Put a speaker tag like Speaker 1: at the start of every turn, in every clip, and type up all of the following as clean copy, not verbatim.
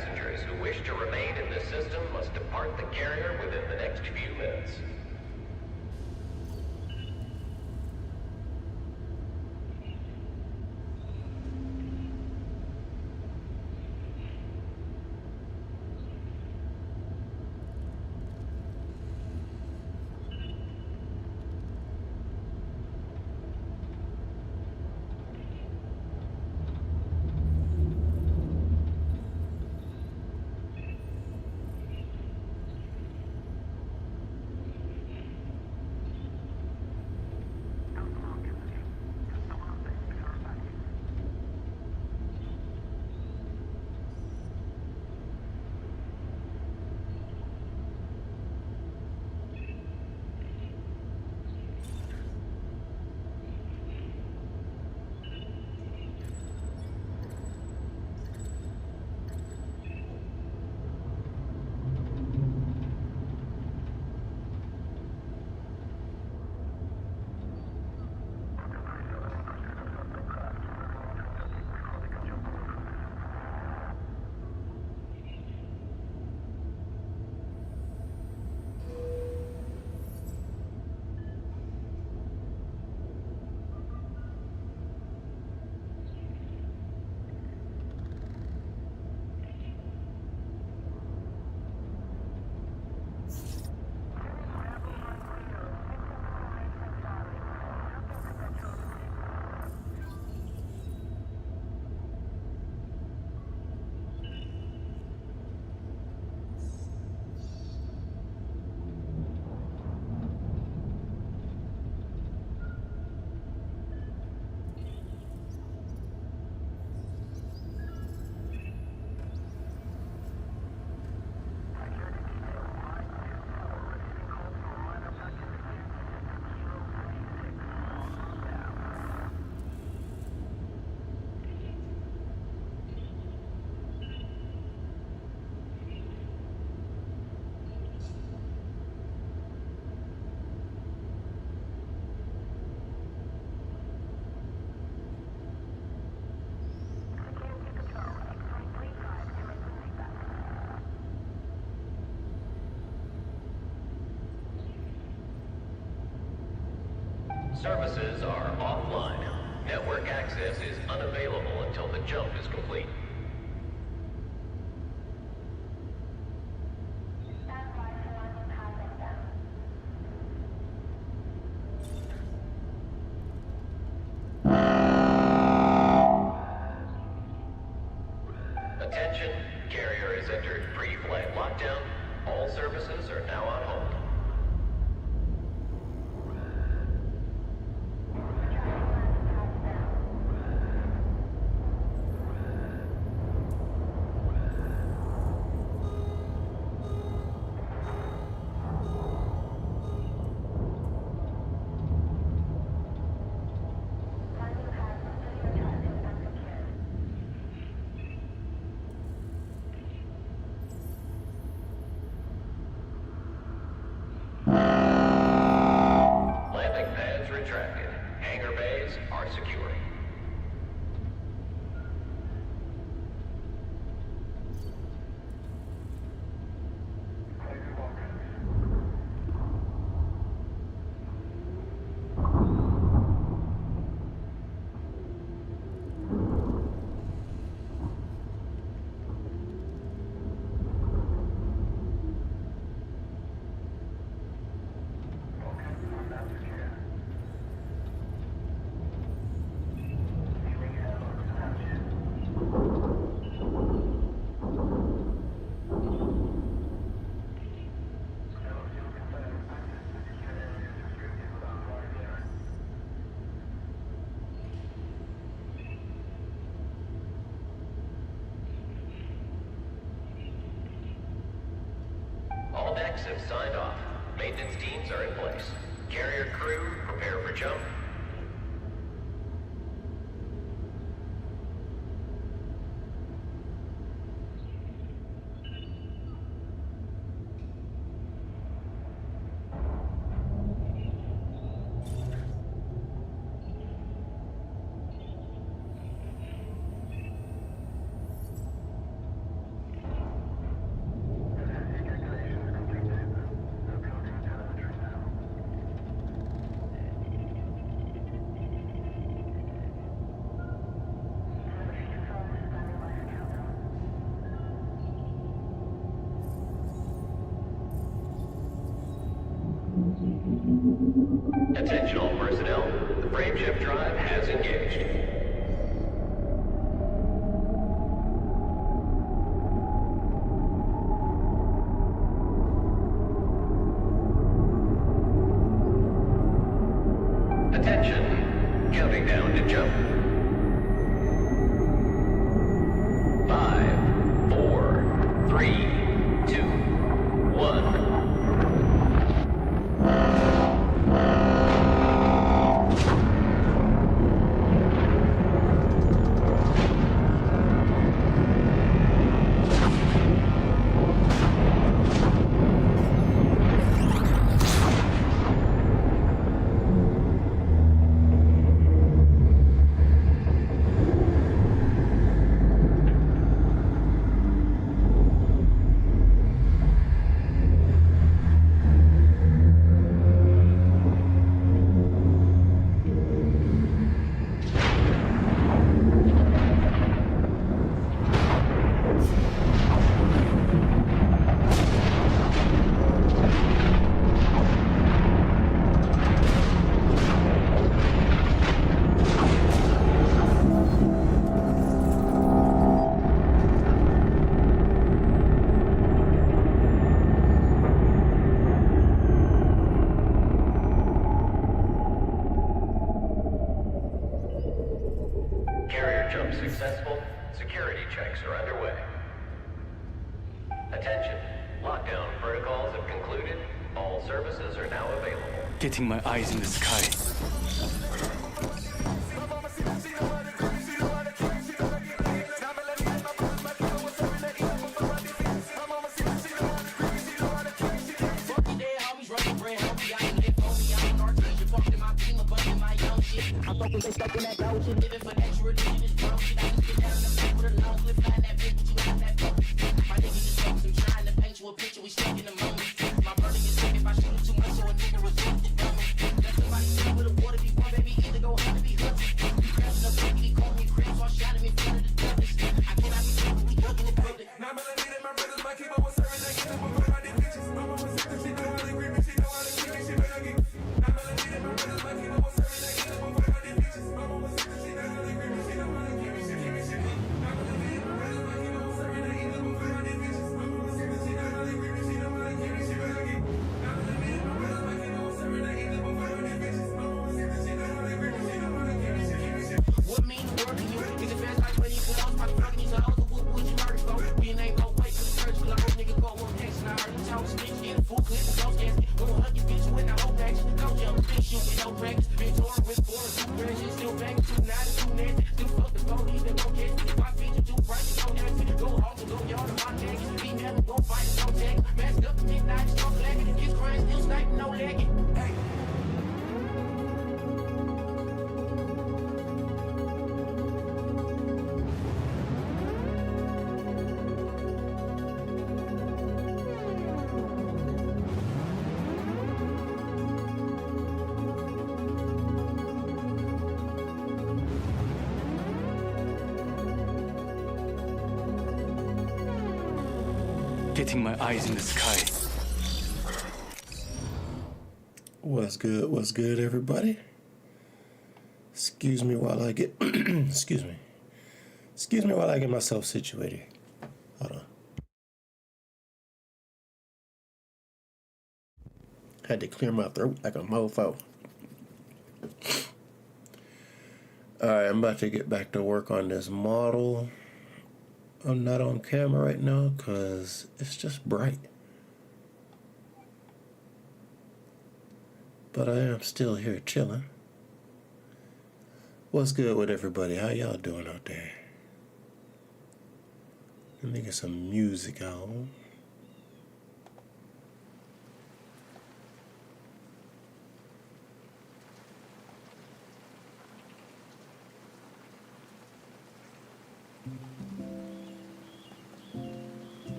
Speaker 1: passengers who wish to remain in this system must depart the carrier within the next few minutes. Services are offline. Network access is unavailable until the jump is complete. Attention, carrier has entered pre-flight lockdown. All services are now on hold. Landing pads retracted. Hangar bays are secure. All decks have signed off. Maintenance teams are in place. Carrier crew, prepare for jump. Attention all personnel, the frameshift drive has engaged. Attention, counting down to jump. 5, 4, 3, 2, 1. Jump successful. Security checks are underway. Attention. Lockdown protocols have concluded. All services are now available.
Speaker 2: Getting my eyes in the sky.
Speaker 3: They stuck in that gold shit, living for extra religion is broke shit. I just get down in the face with a long clip, flying that bitch, but you got that fuck. My niggas just fucks and trying to paint you a picture, we stuck in the moment. My brother is sick if I shoot him too much, so a nigga resort to dummy. Let somebody sit with a water be one, baby, either go hard or be hooked. You grabbing up baby, he call me crib, so I shot him in front of the judges. I cannot be taken, we looking at public. Now melanated, my brothers, my keep up with serving, they get up before I did bitches. My mama said that she know how to grip it, she know how to kick it, she better get. Now melanated, my brothers, my keep up with serving, they get up before I did bitches. My mama said that she know how to grip it, she know how to keep it, she keep it, she keep it. Now melanated, my brothers, my keep up with serving, they get up before I did bitches. My mama said that she know how to grip it, she know how to keep it, she better get. Now melanated, my brothers, my keep up with serving, they get up before I did bitches. My mama said that she know how to grip it, she know how to keep it, she keep it, she keep it. What mean the word to you? Is it fast like when you put out my fucking these hoes? What would you murder for? We ain't gon' wait for the church, but I hope nigga go on next. And I heard you talk snitch, get a full clip of those gas. Gonna hug your bitch with the whole action. Go jump, bitch, shoot with no practice. Been touring with 4 and 2 crashes. Still back at 2 9 and 2 nasty. Still fuck the police that won't catch me. My feet are too bright, so don't have to go home to go yard on my neck. Be mad and go fight, don't tag. Masked up at midnight, strong lagging. His crying, still sniping, no lagging. Hey.
Speaker 2: Getting my eyes in the sky.
Speaker 4: What's good, everybody? Excuse me while I get excuse me while I get myself situated. Hold on. Had to clear my throat like a mofo. Alright, I'm about to get back to work on this model. I'm not on camera right now because it's just bright. But I am still here chilling. What's good with everybody? How y'all doing out there? Let me get some music on.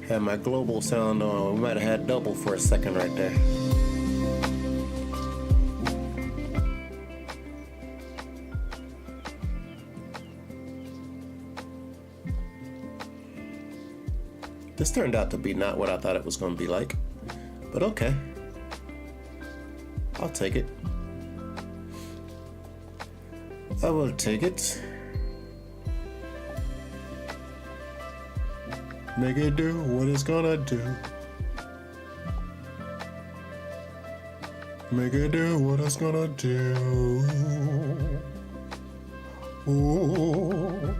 Speaker 4: Had my global sound on. We might have had double for a second right there. This turned out to be not what I thought it was going to be like, but okay. I'll take it. I will take it. Make it do what it's gonna do. Make it do what it's gonna do. Ooh.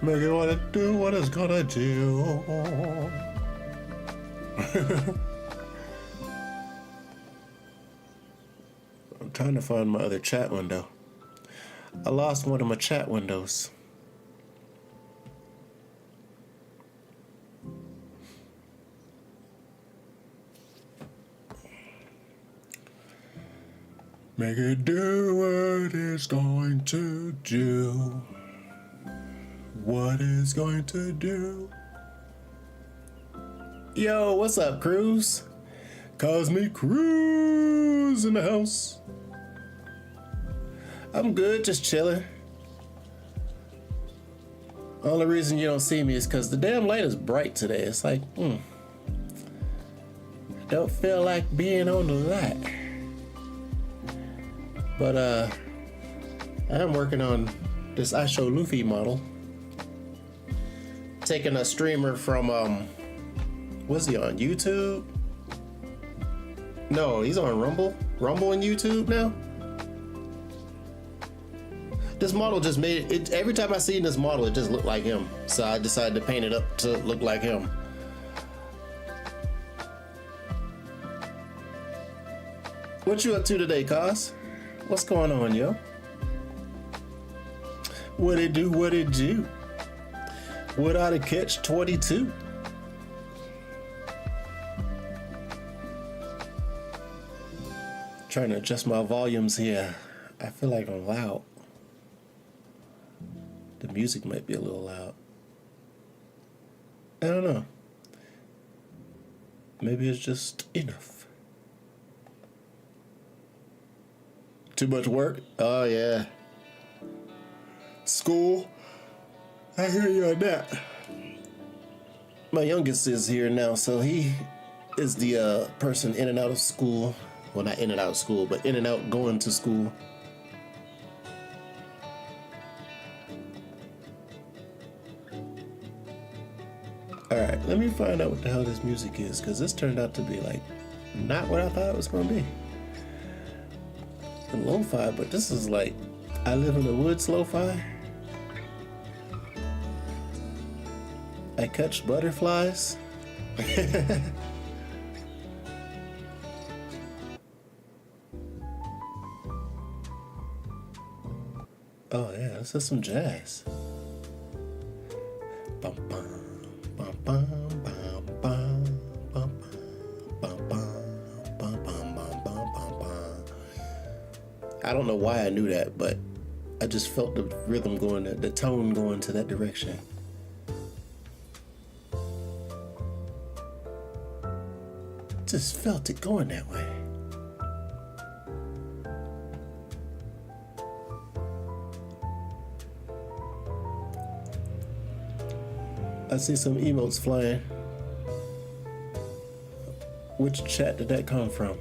Speaker 4: Make it wanna do what it's gonna do. I'm trying to find my other chat window. I lost one of my chat windows. Make it do what it's going to do. What it's going to do. Yo, what's up, Cruz? Cosmic Cruz in the house. I'm good, just chilling. Only reason you don't see me is because the damn light is bright today. It's like, I don't feel like being on the light. But I am working on this iShow Luffy model. Taking a streamer from what's he on, YouTube? No, he's on Rumble and YouTube now. This model just made it, every time I see this model it just looked like him, so I decided to paint it up to look like him. What you up to today, Cos? What's going on, yo? What it do, what it do? Without a catch 22. Trying to adjust my volumes here. I feel like I'm loud. The music might be a little loud. I don't know. Maybe it's just enough. Too much work? Oh yeah. School? I hear you on that. My youngest is here now, so he is the person in and out of school. Well, not in and out of school, but in and out going to school. Alright, let me find out what the hell this music is, because this turned out to be like not what I thought it was going to be. The lo-fi, but this is like I Live in the Woods lo-fi. I catch butterflies. Oh yeah, this is some jazz. Bum, bum, bum, bum, bum, bum, bum, bum, bum, bum, bum, bum, bum. I don't know why I knew that, but I just felt the rhythm going, the tone going to that direction. Just felt it going that way. I see some emotes flying. Which chat did that come from?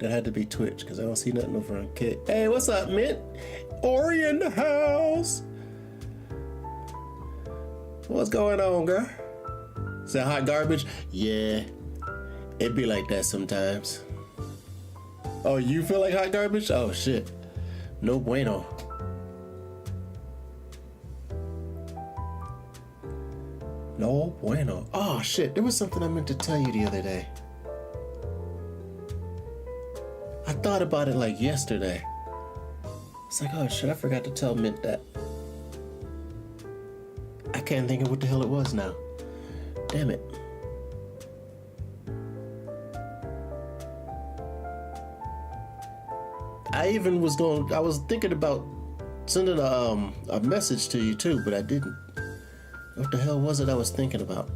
Speaker 4: That had to be Twitch, because I don't see nothing over on Kick. Hey, what's up, Mint? Ori in the house. What's going on, girl? Is that hot garbage? Yeah. It be like that sometimes. Oh, you feel like hot garbage? Oh, shit. No bueno. No bueno. Oh, shit. There was something I meant to tell you the other day. I thought about it like yesterday. It's like, oh, shit, I forgot to tell Mint that. I can't think of what the hell it was now. Damn it. I was thinking about sending a message to you too, but I didn't. What the hell was it I was thinking about?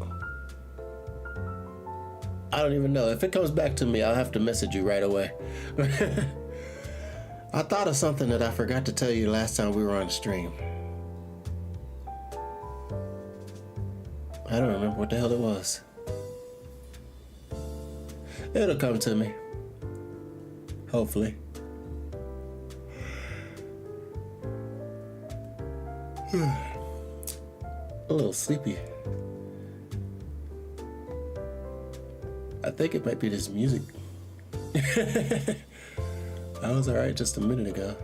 Speaker 4: I don't even know. If it comes back to me, I'll have to message you right away. I thought of something that I forgot to tell you last time we were on the stream. I don't remember what the hell it was. It'll come to me. Hopefully. A little sleepy. I think it might be this music. I was alright just a minute ago.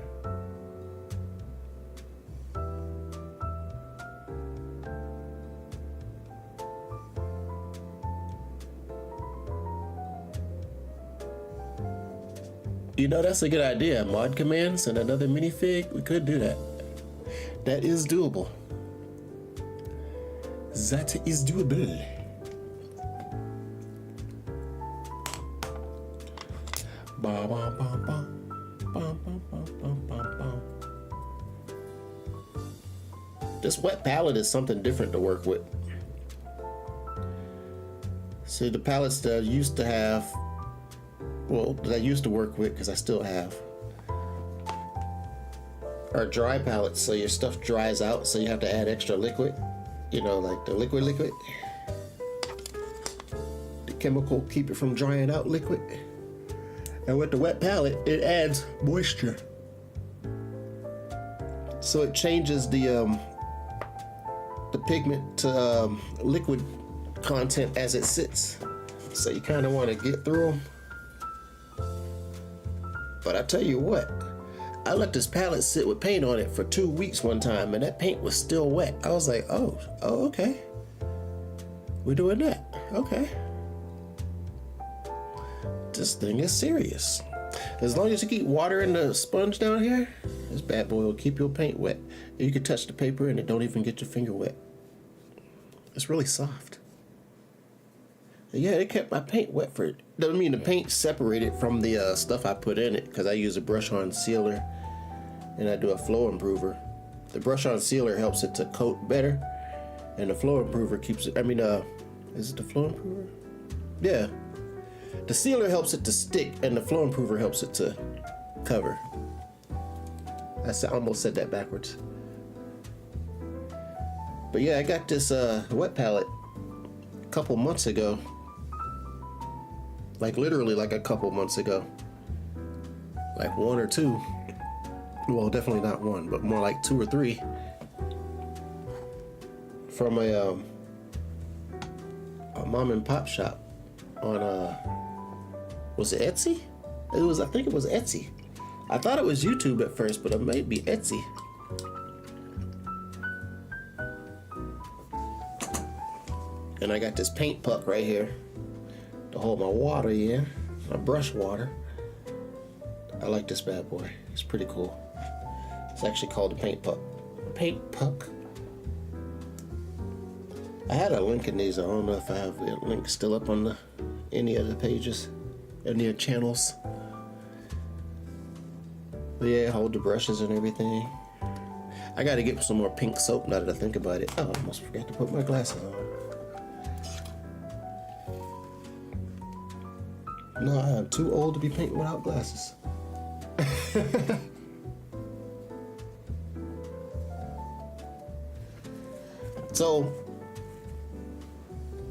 Speaker 4: You know, that's a good idea. Mod commands and another minifig. We could do that. That is doable. That is doable. Ba, ba, ba, ba. Ba, ba, ba, ba, ba, ba. This wet palette is something different to work with. See, the palettes that I used to have, well, that I used to work with, because I still have, are dry palettes, so your stuff dries out, so you have to add extra liquid. You know, like the liquid. The chemical keep it from drying out liquid. And with the wet palette, it adds moisture. So it changes the pigment to liquid content as it sits. So you kind of want to get through them. But I tell you what, I let this palette sit with paint on it for 2 weeks one time, and that paint was still wet. I was like, oh, okay. We're doing that. Okay. This thing is serious. As long as you keep water in the sponge down here, this bad boy will keep your paint wet. You can touch the paper and it don't even get your finger wet. It's really soft. Yeah, it kept my paint wet for it. Doesn't mean the paint separated from the stuff I put in it, because I use a brush-on sealer and I do a flow improver. The brush-on sealer helps it to coat better, and the flow improver keeps it. Is it the flow improver? Yeah. The sealer helps it to stick, and the flow improver helps it to cover. I almost said that backwards. But yeah, I got this wet palette a couple months ago. Like literally like a couple months ago. Like 1 or 2. Well, definitely not 1, but more like 2 or 3. From a mom and pop shop on was it Etsy? I think it was Etsy. I thought it was YouTube at first, but it might be Etsy. And I got this paint puck right here to hold my water in, my brush water. I like this bad boy. It's pretty cool. It's actually called the paint puck. Paint puck. I had a link in these. I don't know if I have the link still up on any of the pages, any of the channels. But yeah, hold the brushes and everything. I got to get some more pink soap now that I think about it. Oh, I almost forgot to put my glasses on. No, I am too old to be painting without glasses. So,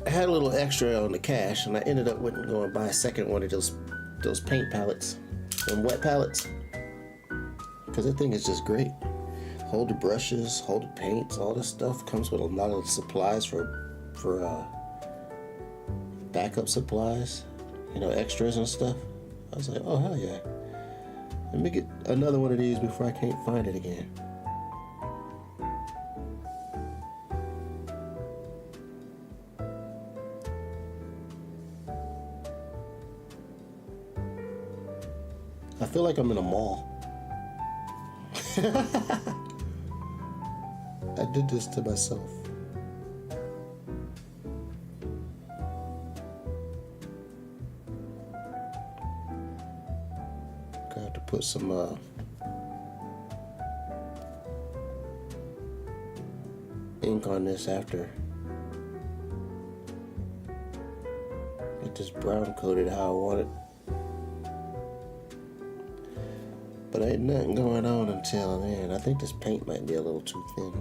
Speaker 4: I had a little extra on the cash, and I ended up going to buy a second one of those paint palettes, and wet palettes, because that thing is just great. Hold the brushes, hold the paints, all this stuff comes with a lot of supplies for backup supplies. You know, extras and stuff. I was like, oh, hell yeah. Let me get another one of these before I can't find it again. I feel like I'm in a mall. I did this to myself. Got to put some ink on this after it get this brown coated how I want it. But ain't nothing going on until then. I think this paint might be a little too thin.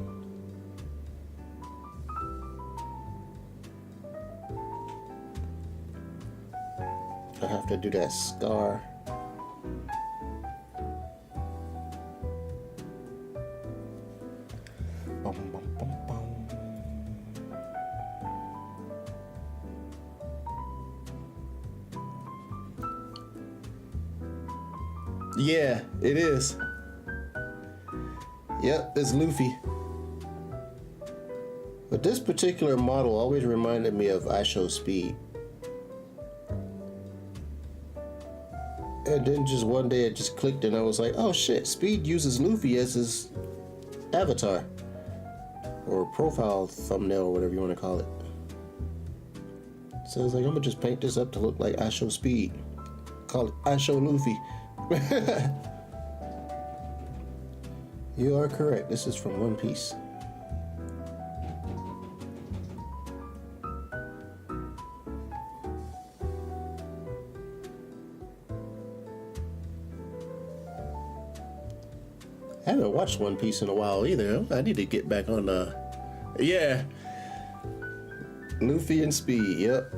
Speaker 4: I have to do that scar. Bum, bum, bum, bum. Yeah, it is. Yep, it's Luffy. But this particular model always reminded me of iShowspeed. And then just one day it just clicked and I was like, oh shit, Speed uses Luffy as his avatar. Or profile thumbnail or whatever you want to call it. So I was like, I'm gonna just paint this up to look like iShowspeed. Call it iShowLuffy. You are correct. This is from One Piece. I haven't watched One Piece in a while either. I need to get back on the... Yeah. Luffy and Speed, yep.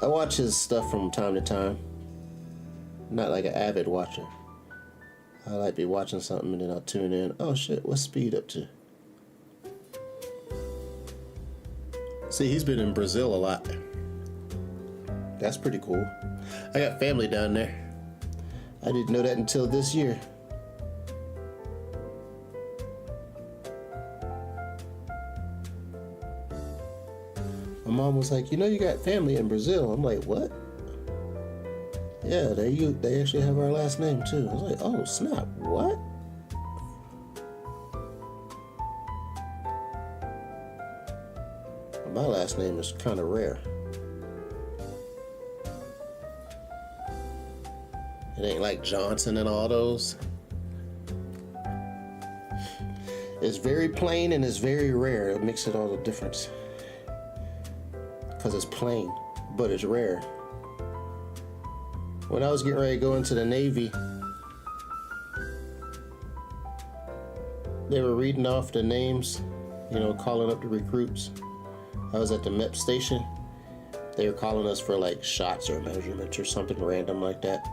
Speaker 4: I watch his stuff from time to time. Not like an avid watcher. I like be watching something and then I'll tune in. Oh shit, what's Speed up to? See, he's been in Brazil a lot. That's pretty cool. I got family down there. I didn't know that until this year. My mom was like, you know you got family in Brazil. I'm like, what? Yeah, they actually have our last name too. I was like, oh snap, what? My last name is kind of rare. It ain't like Johnson and all those. It's very plain and it's very rare. It makes it all the difference. Because it's plain, but it's rare. When I was getting ready to go into the Navy, they were reading off the names, calling up the recruits. I was at the MEP station. They were calling us for like shots or measurements or something random like that.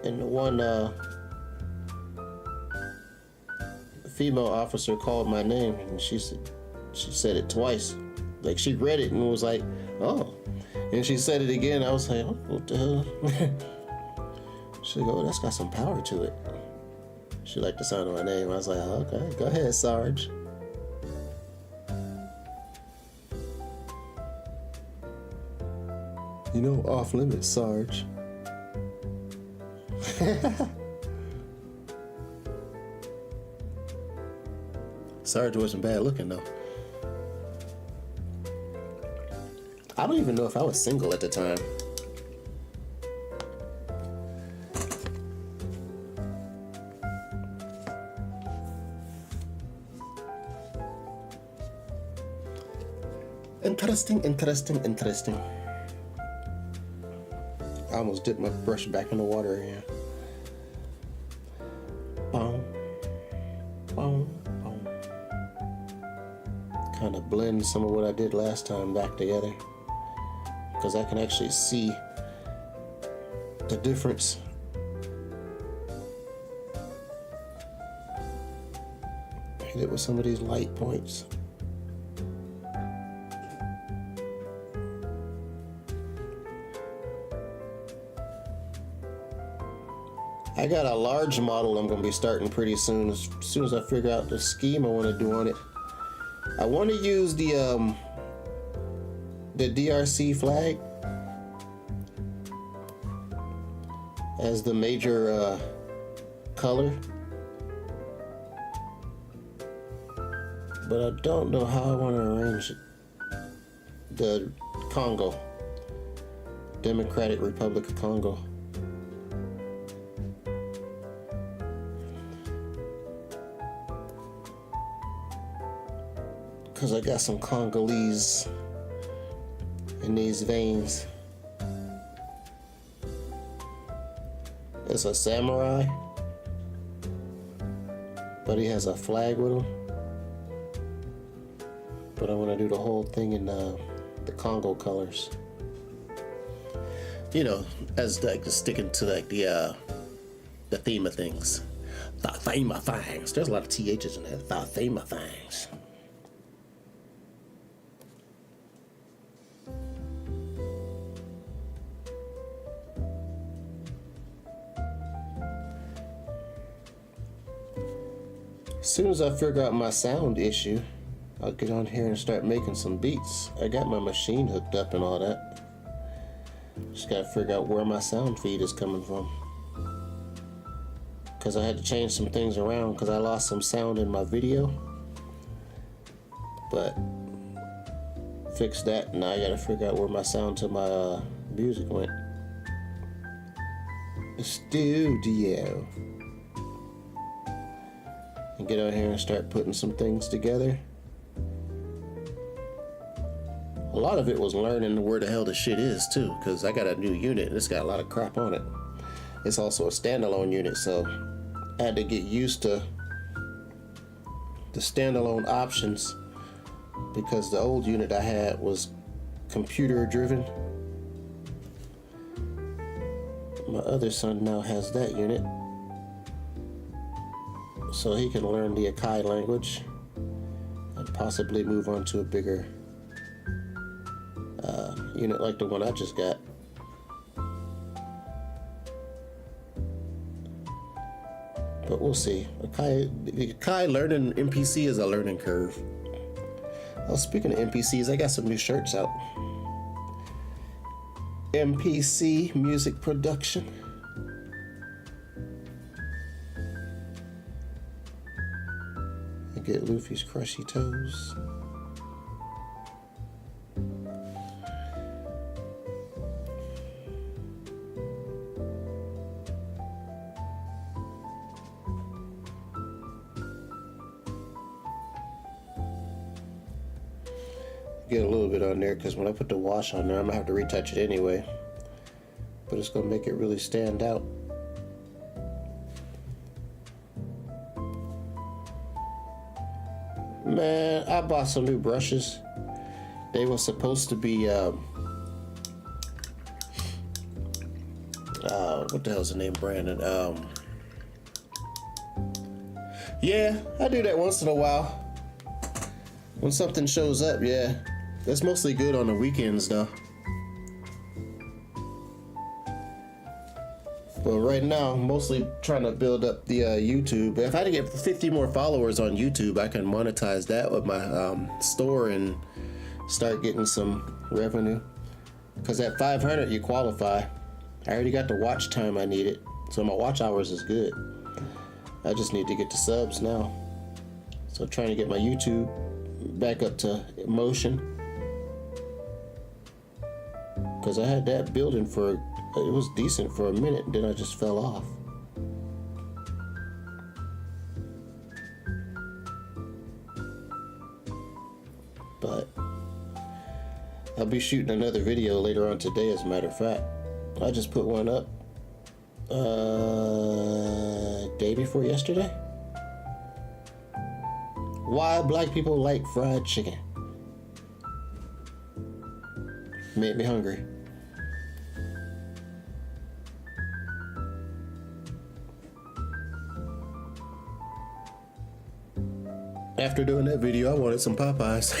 Speaker 4: And the one female officer called my name and she said it twice. Like she read it and was like, oh. And she said it again. I was like, oh, what the hell? She go, oh, that's got some power to it. She liked the sound of my name. I was like, oh, okay, go ahead, Sarge. Off limits, Sarge. Sarge wasn't bad looking though. I don't even know if I was single at the time. Interesting. I almost dipped my brush back in the water again. Boom. Kind of blend some of what I did last time back together. Because I can actually see the difference. Hit it with some of these light points. I got a large model I'm going to be starting pretty soon. As soon as I figure out the scheme I want to do on it. I want to use the DRC flag as the major color. But I don't know how I want to arrange it. The Congo. Democratic Republic of Congo. Because I got some Congolese in these veins. It's a samurai, but he has a flag with him. But I want to do the whole thing in the Congo colors. You know, as like sticking to like the theme of things. The theme of things. There's a lot of THs in there. The theme of things. As soon as I figure out my sound issue, I'll get on here and start making some beats. I got my machine hooked up and all that. Just gotta figure out where my sound feed is coming from. Because I had to change some things around because I lost some sound in my video. But fix that. Now I gotta figure out where my sound to my music went. Studio. And get on here and start putting some things together. A lot of it was learning where the hell the shit is too, because I got a new unit and it's got a lot of crap on it. It's also a standalone unit, so I had to get used to the standalone options because the old unit I had was computer driven. My other son now has that unit, so he can learn the Akai language and possibly move on to a bigger unit like the one I just got. But we'll see. Akai learning NPC is a learning curve. Well, speaking of NPCs, I got some new shirts out. NPC music production. Get Luffy's crushy toes. Get a little bit on there because when I put the wash on there, I'm gonna have to retouch it anyway. But it's gonna make it really stand out. Man, I bought some new brushes. They were supposed to be what the hell's the name, Brandon? Yeah, I do that once in a while. When something shows up, yeah. That's mostly good on the weekends though. But right now, I'm mostly trying to build up the YouTube. If I had to get 50 more followers on YouTube, I can monetize that with my store and start getting some revenue. Because at 500, you qualify. I already got the watch time I needed, so my watch hours is good. I just need to get the subs now. So trying to get my YouTube back up to motion. Because I had that building for, it was decent for a minute, then I just fell off. But I'll be shooting another video later on today, as a matter of fact. I just put one up day before yesterday. Why black people like fried chicken. Made me hungry. After doing that video, I wanted some Popeyes.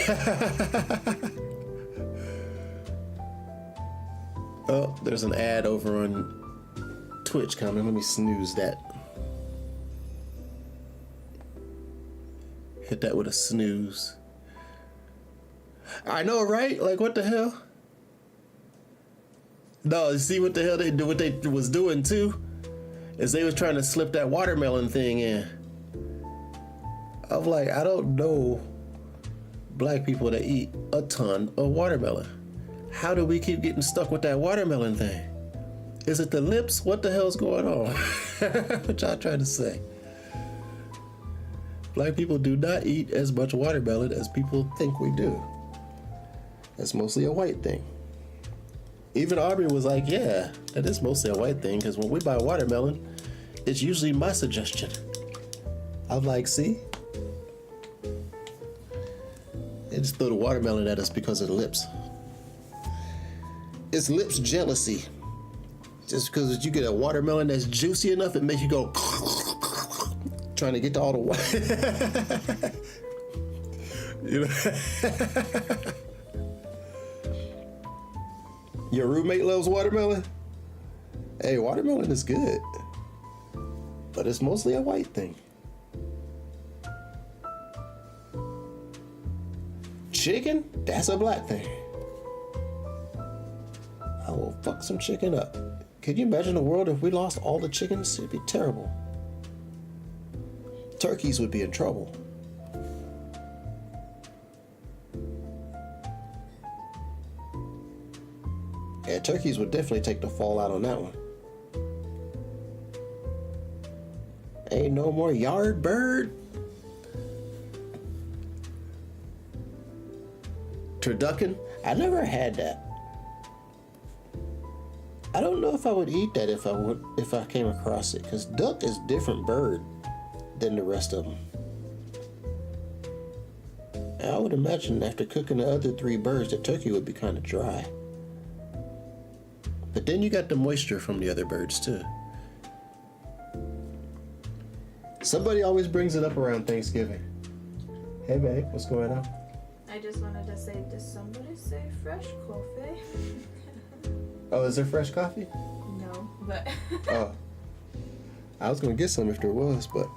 Speaker 4: Oh, there's an ad over on Twitch coming. Let me snooze that. Hit that with a snooze. I know, right? Like, what the hell? No, see what the hell they do? What they was doing too is they was trying to slip that watermelon thing in. I'm like, I don't know black people that eat a ton of watermelon. How do we keep getting stuck with that watermelon thing? Is it the lips? What the hell's going on? What y'all trying to say? Black people do not eat as much watermelon as people think we do. That's mostly a white thing. Even Aubrey was like, yeah, that is mostly a white thing, because when we buy watermelon, it's usually my suggestion. I'm like, see? They just throw the watermelon at us because of the lips. It's lips jealousy. Just because you get a watermelon that's juicy enough, it makes you go trying to get to all the water. You know? Your roommate loves watermelon? Hey, watermelon is good. But it's mostly a white thing. Chicken? That's a black thing. I will fuck some chicken up. Could you imagine a world if we lost all the chickens? It'd be terrible. Turkeys would be in trouble. Yeah, turkeys would definitely take the fall out on that one. Ain't no more yard bird. Turducken? I never had that. I don't know if I would eat that if I came across it, because duck is a different bird than the rest of them. And I would imagine after cooking the other three birds, the turkey would be kind of dry. But then you got the moisture from the other birds too. Somebody always brings it up around Thanksgiving. Hey babe, what's going on?
Speaker 5: I just wanted to say, did somebody say fresh coffee?
Speaker 4: Oh, is there fresh coffee?
Speaker 5: No, but
Speaker 4: Oh. I was gonna get some if there was, but...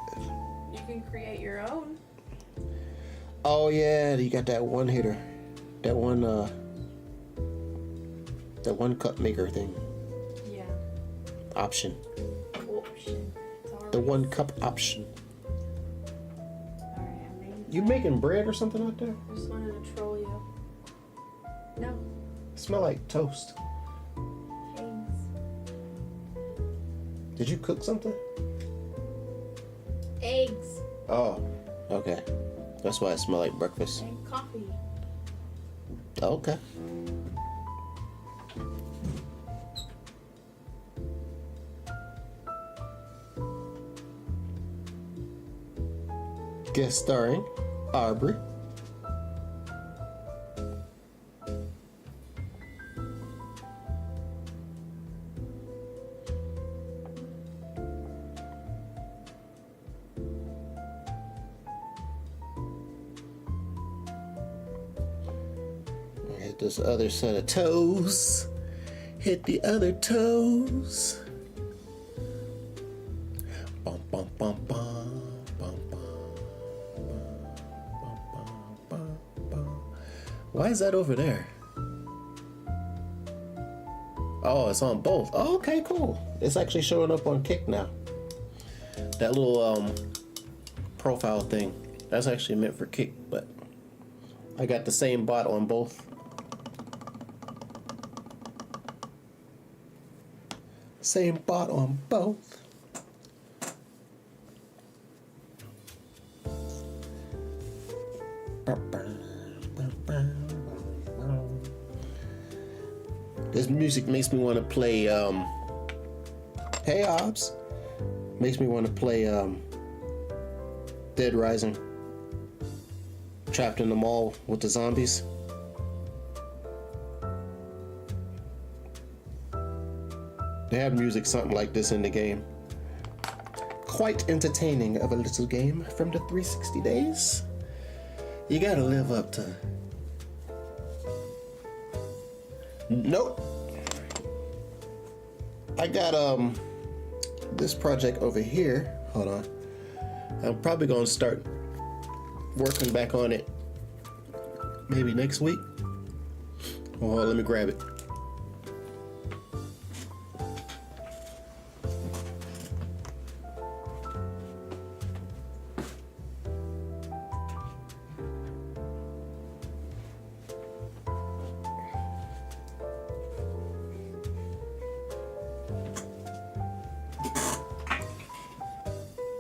Speaker 5: you can create your own.
Speaker 4: Oh yeah, you got that one hitter. That one cup maker thing.
Speaker 5: Yeah.
Speaker 4: Option.
Speaker 5: Option.
Speaker 4: The one cup option.
Speaker 5: Alright, I'm making.
Speaker 4: You making bread or something out there?
Speaker 5: I just wanted to troll you. No.
Speaker 4: It smell like toast.
Speaker 5: Thanks.
Speaker 4: Did you cook something?
Speaker 5: Eggs
Speaker 4: Oh, okay. That's why it smell like breakfast.
Speaker 5: and coffee.
Speaker 4: Okay. Guest starring Aubrey. Hit this other set of toes. Hit the other toes. Bum bum bum bum bum bum. Why is that over there? Oh, it's on both. Oh, okay, cool. It's actually showing up on Kick now. That little profile thing. That's actually meant for Kick, but I got the same bot on both. Same bot on both. This music makes me want to play hey Obbs, makes me want to play Dead Rising, trapped in the mall with the zombies. They have music something like this in the game. Quite entertaining of a little game from the 360 days. You gotta live up to. Nope. I got this project over here. Hold on. I'm probably gonna start working back on it maybe next week. Oh, let me grab it.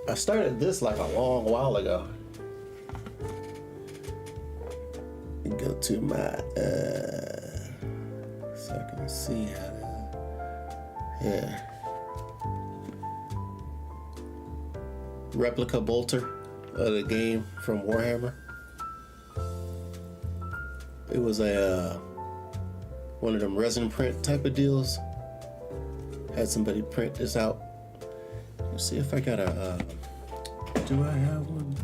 Speaker 4: I started this like a long while ago. Go to my so I can Let's see how to. Yeah. Replica bolter of the game from Warhammer. It was a one of them resin print type of deals. Had somebody print this out. Let's see if I got a. Do I have one?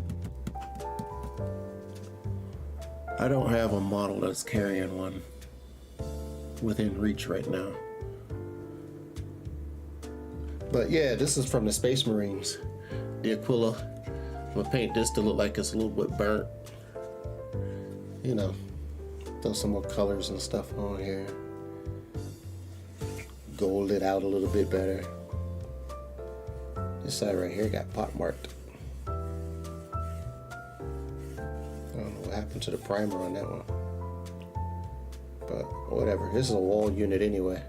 Speaker 4: I don't have a model that's carrying one within reach right now. But yeah, this is from the Space Marines, the Aquila. I'm gonna paint this to look like it's a little bit burnt. You know, throw some more colors and stuff on here. Gold it out a little bit better. This side right here got pot marked. I don't know what happened to the primer on that one. But whatever, this is a wall unit anyway.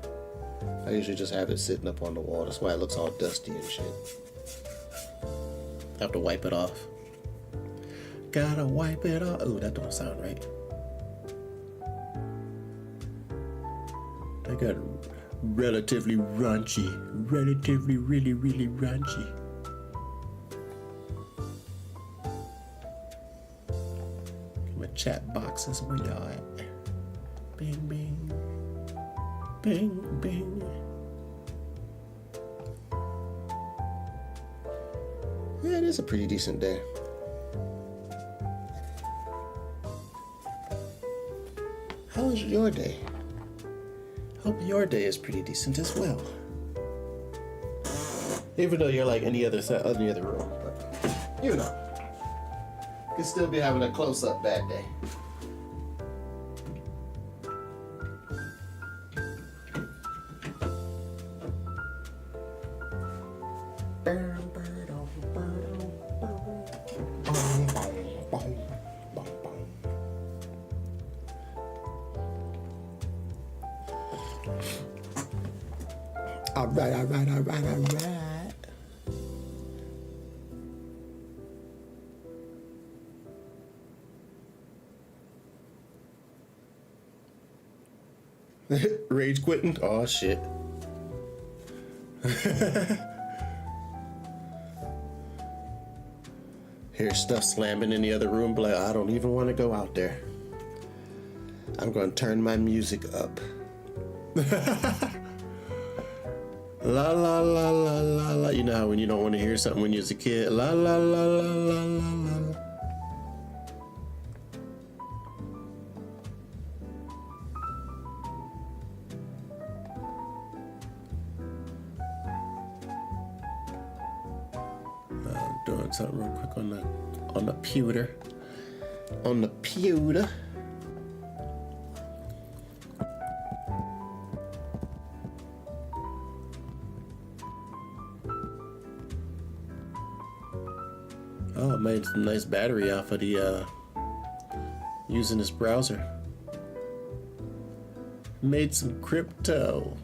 Speaker 4: I usually just have it sitting up on the wall. That's why it looks all dusty and shit. I have to wipe it off. Gotta wipe it off. Ooh, that don't sound right. I got relatively raunchy. Relatively really raunchy. My chat boxes, where y'all at? Bing, bing. Bing, bing. Yeah, it is a pretty decent day. How was your day? Hope your day is pretty decent as well. Even though you're like any other room, but you know, you can still be having a close-up bad day. All right. Rage quitting? Oh shit. Hear stuff slamming in the other room, but I don't even want to go out there. I'm going to turn my music up. La la la la la la. You know how when you don't want to hear something when you're a kid? La la la la la la la. Doing something real quick on the pewter. On the pewter. Oh, I made some nice battery off of the using this browser. Made some crypto.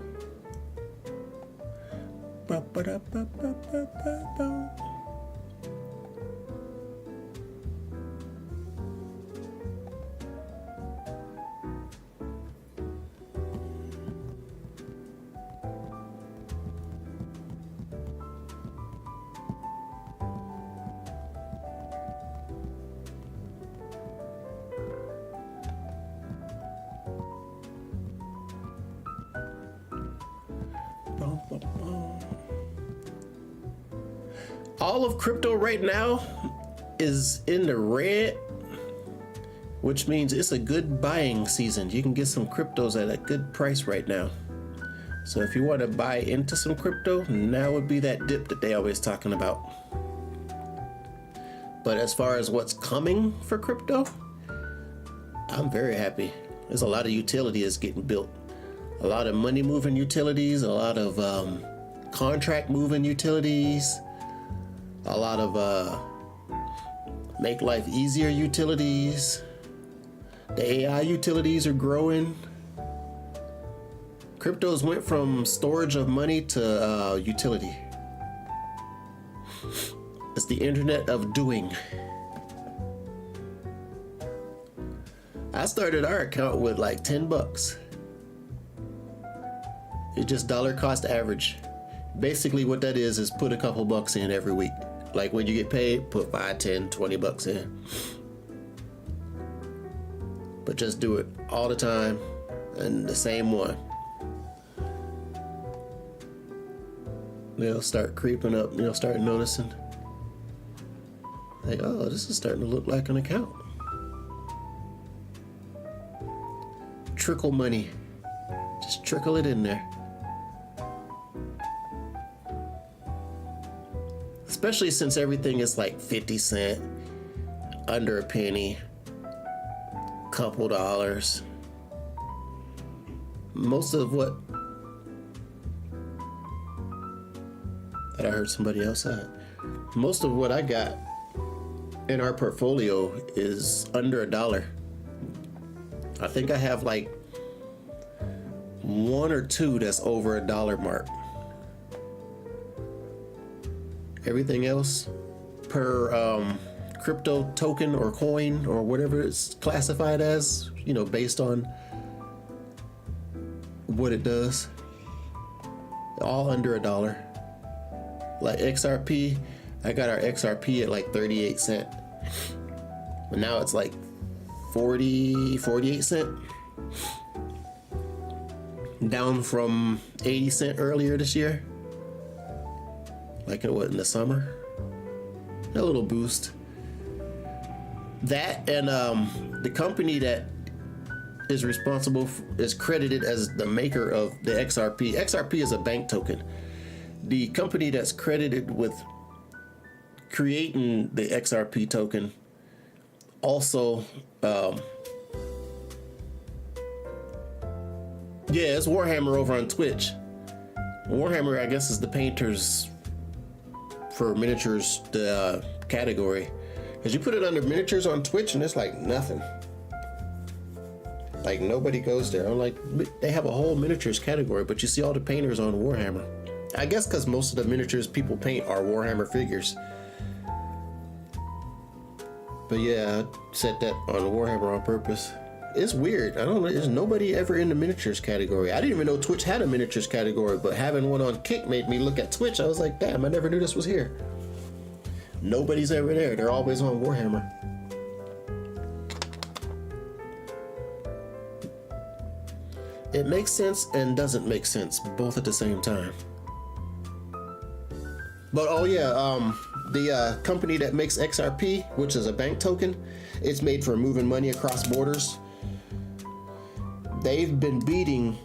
Speaker 4: All of crypto right now is in the red, which means it's a good buying season. You can get some cryptos at a good price right now. So if you want to buy into some crypto, now would be that dip that they always talking about. But as far as what's coming for crypto, I'm very happy. There's a lot of utility that's getting built. A lot of money moving utilities, a lot of contract moving utilities, a lot of make life easier utilities. The AI utilities are growing. Cryptos went from storage of money to utility. It's the internet of doing. I started our account with like $10. It's just dollar cost average. Basically what that is put a couple bucks in every week. Like when you get paid, put 5, 10, 20 bucks in. But just do it all the time and the same one. They'll start creeping up, you'll start noticing. Like, oh, this is starting to look like an account. Trickle money. Just trickle it in there. Especially since everything is like 50 cents, under a penny, couple dollars. Most of what that I heard somebody else say. Most of what I got in our portfolio is under $1. I think I have like 1 or 2 that's over $1 mark. Everything else per crypto token or coin or whatever it's classified as, you know, based on what it does, all under $1. Like XRP, I got our XRP at like 38 cents, but now it's like 48 cents, down from 80 cents earlier this year. Like in the summer, a little boost. That and the company that is responsible is credited as the maker of the XRP. XRP is a bank token. The company that's credited with creating the XRP token also, it's Warhammer over on Twitch. Warhammer, I guess, is the painters for miniatures, the category. Because you put it under miniatures on Twitch and it's like nothing. Like nobody goes there. I'm like, they have a whole miniatures category, but you see all the painters on Warhammer. I guess because most of the miniatures people paint are Warhammer figures. But yeah, I set that on Warhammer on purpose. It's weird. I don't know. There's nobody ever in the miniatures category. I didn't even know Twitch had a miniatures category, but having one on Kick made me look at Twitch. I was like, damn, I never knew this was here. Nobody's ever there. They're always on Warhammer. It makes sense and doesn't make sense, both at the same time. But oh yeah, the company that makes XRP, which is a bank token, it's made for moving money across borders. They've been beating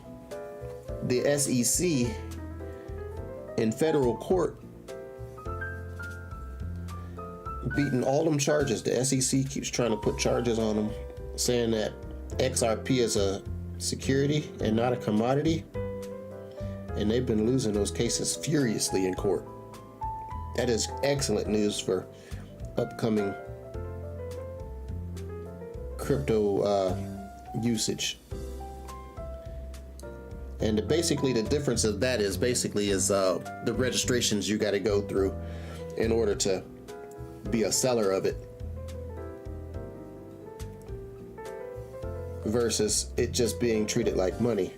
Speaker 4: the SEC in federal court, beating all them charges. The SEC keeps trying to put charges on them, saying that XRP is a security and not a commodity, and they've been losing those cases furiously in court. That is excellent news for upcoming crypto usage. And basically the difference of that is the registrations you got to go through in order to be a seller of it, versus it just being treated like money,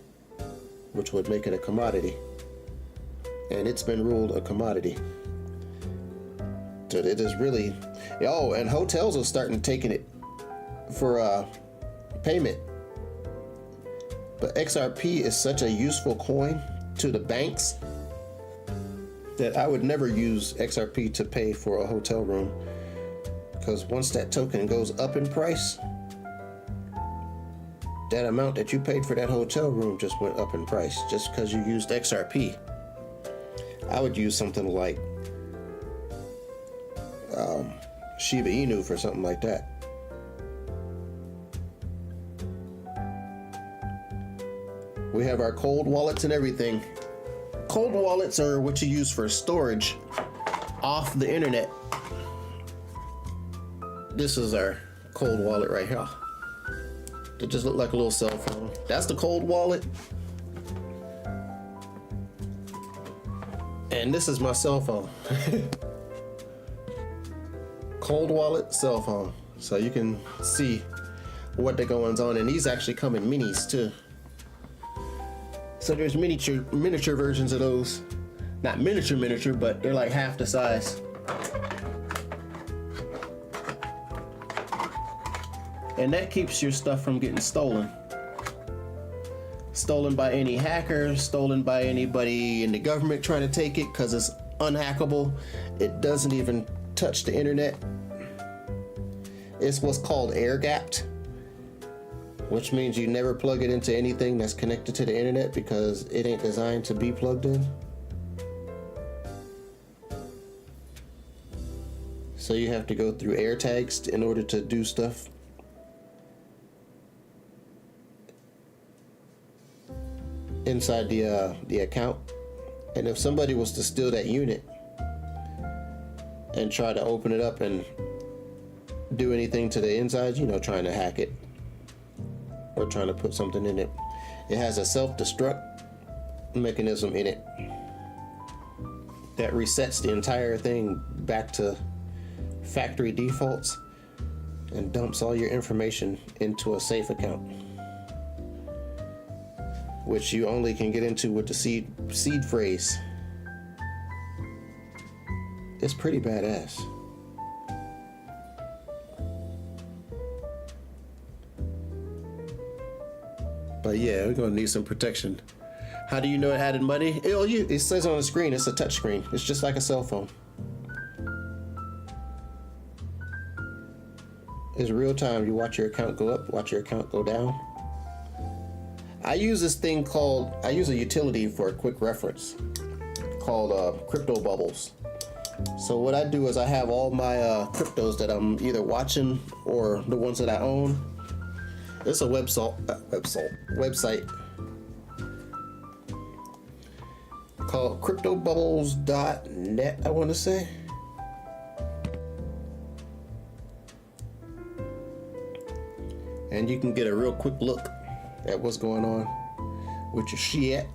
Speaker 4: which would make it a commodity. And it's been ruled a commodity. So it is really, and hotels are starting taking it for payment. But XRP is such a useful coin to the banks that I would never use XRP to pay for a hotel room, because once that token goes up in price, that amount that you paid for that hotel room just went up in price just because you used XRP. I would use something like Shiba Inu for something like that. We have our cold wallets and everything. Cold wallets are what you use for storage off the internet. This is our cold wallet right here. It just looked like a little cell phone. That's the cold wallet. And this is my cell phone. Cold wallet, cell phone. So you can see what the goings on. And these actually come in minis too. So there's miniature versions of those. Not miniature, but they're like half the size. And that keeps your stuff from getting stolen. Stolen by any hacker, stolen by anybody in the government trying to take it, because it's unhackable. It doesn't even touch the internet. It's what's called air-gapped, which means you never plug it into anything that's connected to the internet because it ain't designed to be plugged in. So you have to go through air tags in order to do stuff. Inside the account. And if somebody was to steal that unit and try to open it up and do anything to the inside, you know, trying to hack it or trying to put something in it, it has a self-destruct mechanism in it that resets the entire thing back to factory defaults and dumps all your information into a safe account, which you only can get into with the seed phrase. It's pretty badass. But yeah, we're gonna need some protection. How do you know it added money? It says on the screen, it's a touch screen. It's just like a cell phone. It's real time. You watch your account go up, watch your account go down. I use this thing called, I use a utility for a quick reference called crypto bubbles. So what I do is I have all my cryptos that I'm either watching or the ones that I own. It's a website called cryptobubbles.net, I want to say. And you can get a real quick look at what's going on with your shit.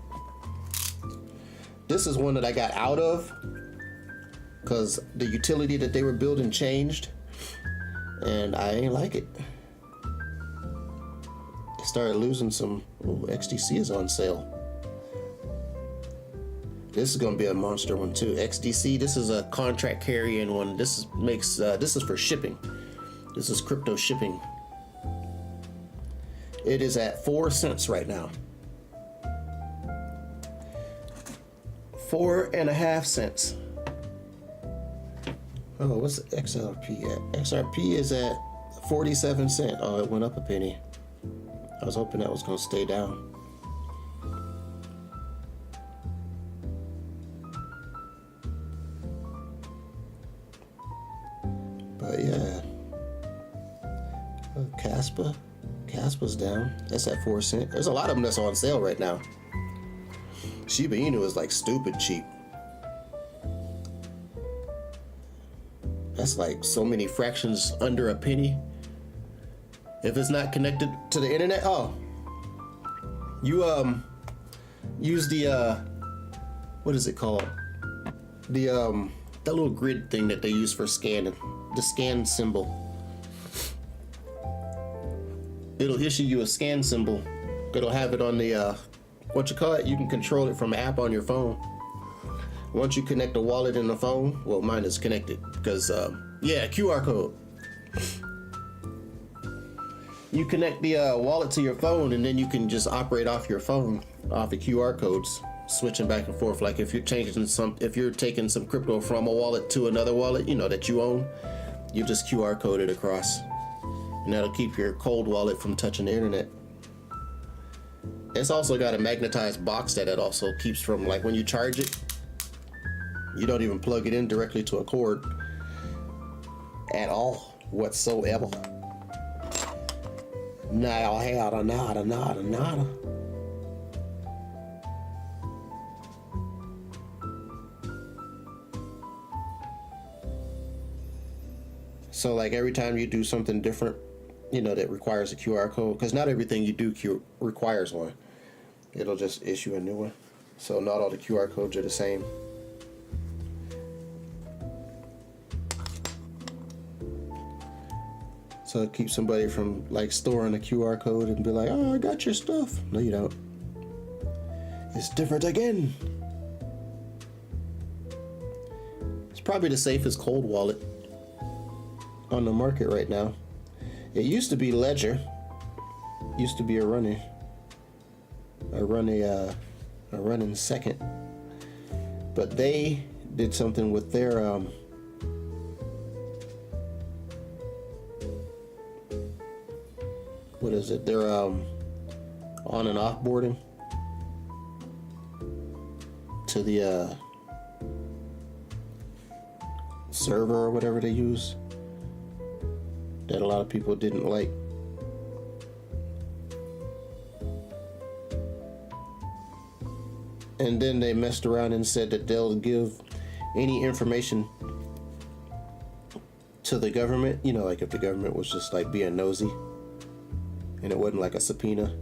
Speaker 4: This is one that I got out of because the utility that they were building changed and I ain't like it. I started losing some. Ooh, XDC is on sale. This is gonna be a monster one too. XDC, this is a contract carrying one. This is for shipping. This is crypto shipping. It is at 4 cents right now. 4.5 cents. Oh, what's the XRP at? XRP is at 47 cents. Oh, it went up a penny. I was hoping that was going to stay down. But yeah. Caspa's down. That's at 4 cents. There's a lot of them that's on sale right now. Shiba Inu is like stupid cheap. That's like so many fractions under a penny. If it's not connected to the internet, you use the what is it called? The that little grid thing that they use for scanning, the scan symbol. It'll issue you a scan symbol. It'll have it on the you can control it from an app on your phone. Once you connect a wallet in the phone, well, mine is connected because QR code. You connect the wallet to your phone and then you can just operate off your phone off the QR codes, switching back and forth. Like if you're taking some crypto from a wallet to another wallet, you know, that you own, you just QR code it across. And that'll keep your cold wallet from touching the internet. It's also got a magnetized box that it also keeps from, like when you charge it, you don't even plug it in directly to a cord at all whatsoever. Nada. So like every time you do something different, you know, that requires a QR code, because not everything you do requires one. It'll just issue a new one. So not all the QR codes are the same. So it keeps somebody from like storing a QR code and be like, oh, I got your stuff. No, you don't. It's different again. It's probably the safest cold wallet on the market right now. It used to be Ledger. Used to be a running second. But they did something with their what is it? Their on and off boarding to the server or whatever they use that a lot of people didn't like. And then they messed around and said that they'll give any information to the government, you know, like if the government was just like being nosy and it wasn't like a subpoena.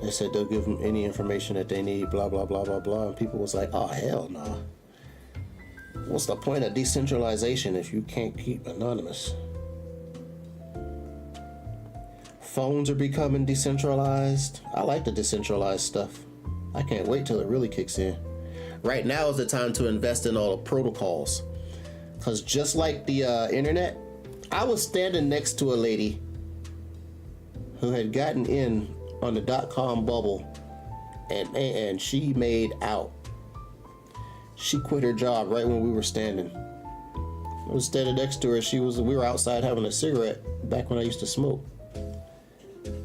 Speaker 4: They said they'll give them any information that they need, blah, blah, blah, blah, blah. And people was like, oh, hell no. What's the point of decentralization if you can't keep anonymous? Phones are becoming decentralized. I like the decentralized stuff. I can't wait till it really kicks in. Right now is the time to invest in all the protocols. Because just like the internet, I was standing next to a lady who had gotten in on the .com bubble, and man, she made out. She quit her job right when we were standing. I was standing next to her. We were outside having a cigarette back when I used to smoke.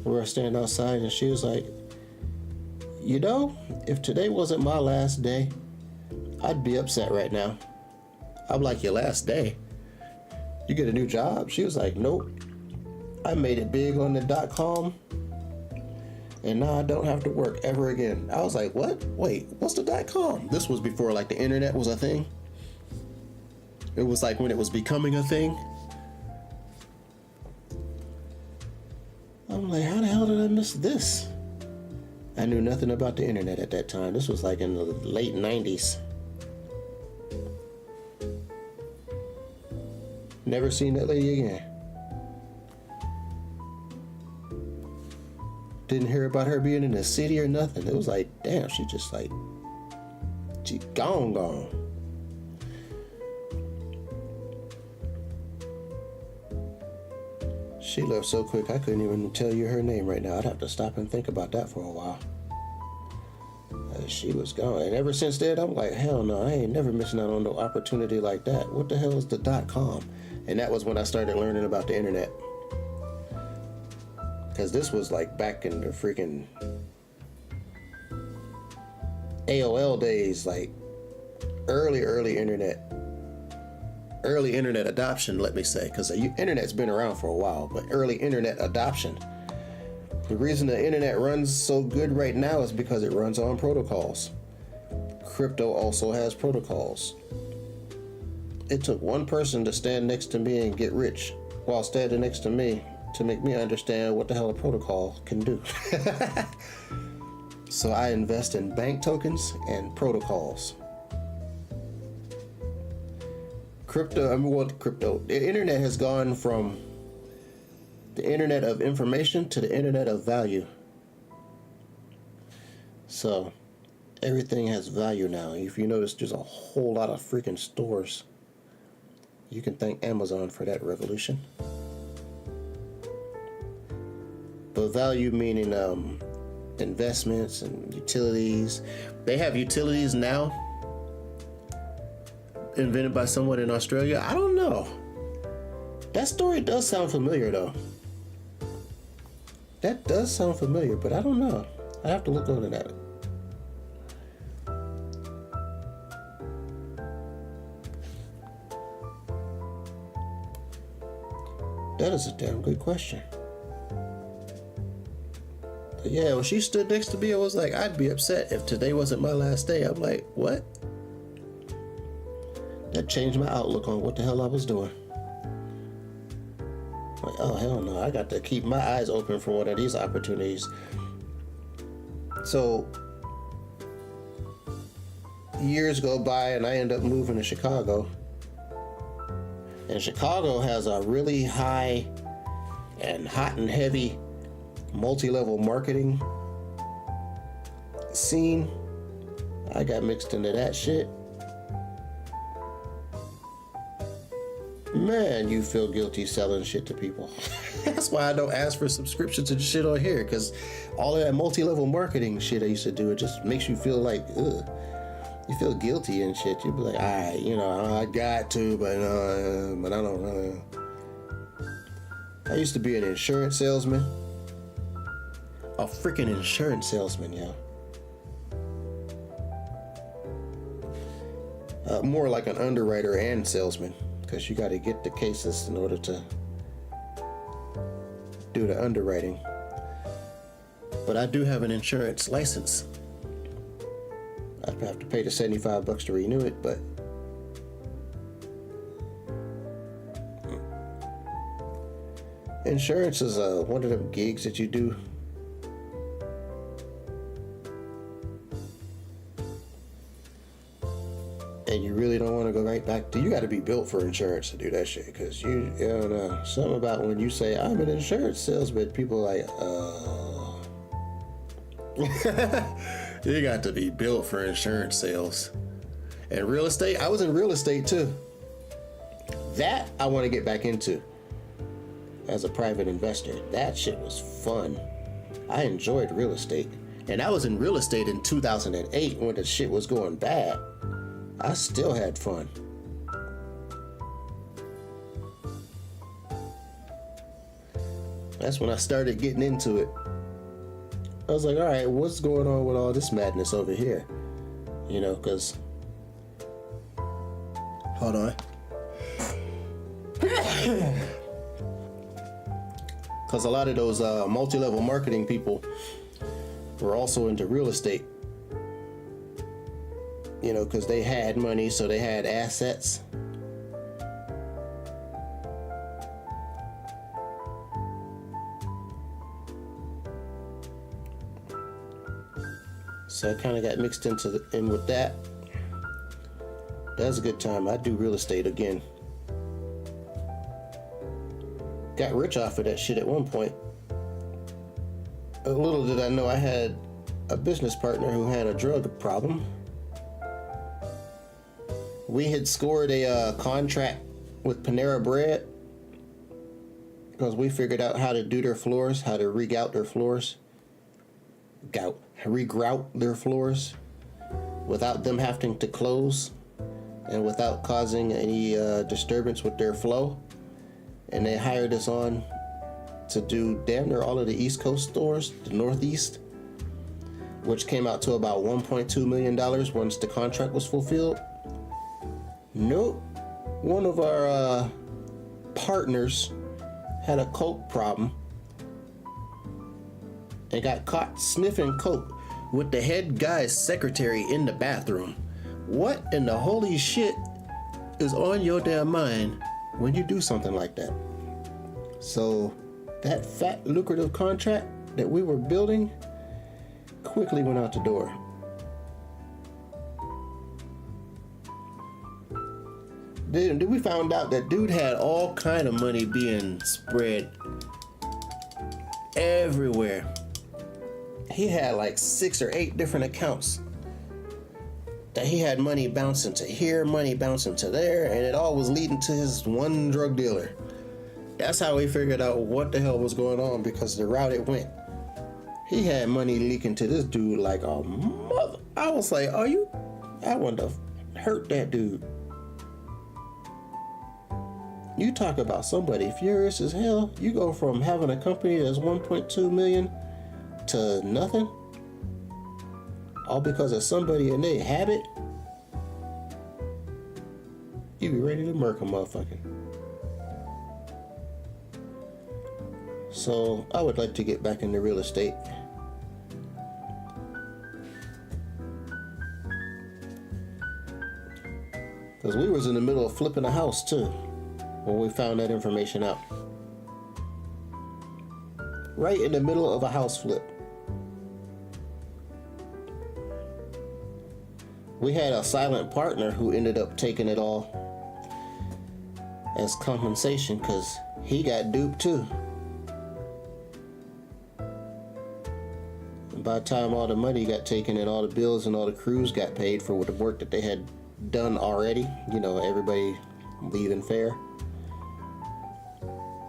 Speaker 4: We were standing outside and she was like, you know, if today wasn't my last day, I'd be upset right now. I'm like, your last day? You get a new job? She was like, nope. I made it big on the .com, and now I don't have to work ever again. I was like, what? Wait, what's the .com? This was before like the internet was a thing. It was like when it was becoming a thing. I'm like, how the hell did I miss this? I knew nothing about the internet at that time. This was like in the late 90s. Never seen that lady again. Didn't hear about her being in the city or nothing. It was like, damn, she gone. She left so quick I couldn't even tell you her name right now. I'd have to stop and think about that for a while. She was gone. And ever since then, I'm like, hell no, I ain't never missing out on no opportunity like that. What the hell is the .com? And that was when I started learning about the internet. Because this was like back in the freaking AOL days, like early internet. Early internet adoption, let me say, because the internet's been around for a while, but early internet adoption. The reason the internet runs so good right now is because it runs on protocols. Crypto also has protocols. It took one person to stand next to me and get rich while standing next to me to make me understand what the hell a protocol can do. So I invest in bank tokens and protocols. The internet has gone from the internet of information to the internet of value. So everything has value now. If you notice, there's a whole lot of freaking stores. You can thank Amazon for that revolution. But value meaning investments and utilities. They have utilities now invented by someone in Australia. I don't know. That story does sound familiar though. That does sound familiar, but I don't know. I have to look over that. That is a damn good question. But yeah, when she stood next to me, I was like, I'd be upset if today wasn't my last day. I'm like, what? That changed my outlook on what the hell I was doing. Like, oh hell no, I got to keep my eyes open for one of these opportunities. So years go by and I end up moving to Chicago. And Chicago has a really high and hot and heavy multi-level marketing scene. I got mixed into that shit. Man, you feel guilty selling shit to people. That's why I don't ask for subscriptions and shit on here, because all of that multi-level marketing shit I used to do, it just makes you feel like, ugh. You feel guilty and shit. You be like, alright, you know, I got to, but I don't really. I used to be an insurance salesman. A freaking insurance salesman, yeah. More like an underwriter and salesman, because you got to get the cases in order to do the underwriting. But I do have an insurance license. I'd have to pay the $75 to renew it, but insurance is one of them gigs that you do. And you really don't want to go right back to, you got to be built for insurance to do that shit, because you don't know, something about when you say I'm an insurance salesman, people are like, you got to be built for insurance sales. And real estate, I was in real estate too. That I want to get back into as a private investor. That shit was fun. I enjoyed real estate. And I was in real estate in 2008 when the shit was going bad. I still had fun. That's when I started getting into it. I was like, all right, what's going on with all this madness over here? You know, because... Hold on. Because a lot of those multi-level marketing people were also into real estate. You know, because they had money, so they had assets. So I kind of got mixed in with that. That's a good time. I'd do real estate again. Got rich off of that shit at one point. A little did I know I had a business partner who had a drug problem. We had scored a contract with Panera Bread because we figured out how to do their floors, how to regrout their floors. Regrout their floors without them having to close and without causing any disturbance with their flow. And they hired us on to do damn near all of the East Coast stores, the Northeast, which came out to about $1.2 million once the contract was fulfilled. Nope. One of our partners had a coke problem and got caught sniffing coke with the head guy's secretary in the bathroom. What in the holy shit is on your damn mind when you do something like that? So that fat lucrative contract that we were building quickly went out the door. Then we found out that dude had all kind of money being spread everywhere. He had like 6 or 8 different accounts that he had money bouncing to here, money bouncing to there, and it all was leading to his one drug dealer. That's how we figured out what the hell was going on, because the route it went. He had money leaking to this dude like a mother. I was like, I wanted to hurt that dude. You talk about somebody furious as hell. You go from having a company that's 1.2 million to nothing, all because of somebody in their habit. You be ready to murk a motherfucker. So I would like to get back into real estate. Because we was in the middle of flipping a house too when we found that information out. Right in the middle of a house flip. We had a silent partner who ended up taking it all as compensation because he got duped too. by the time all the money got taken and all the bills and all the crews got paid for the work that they had done already, you know, everybody leaving fair,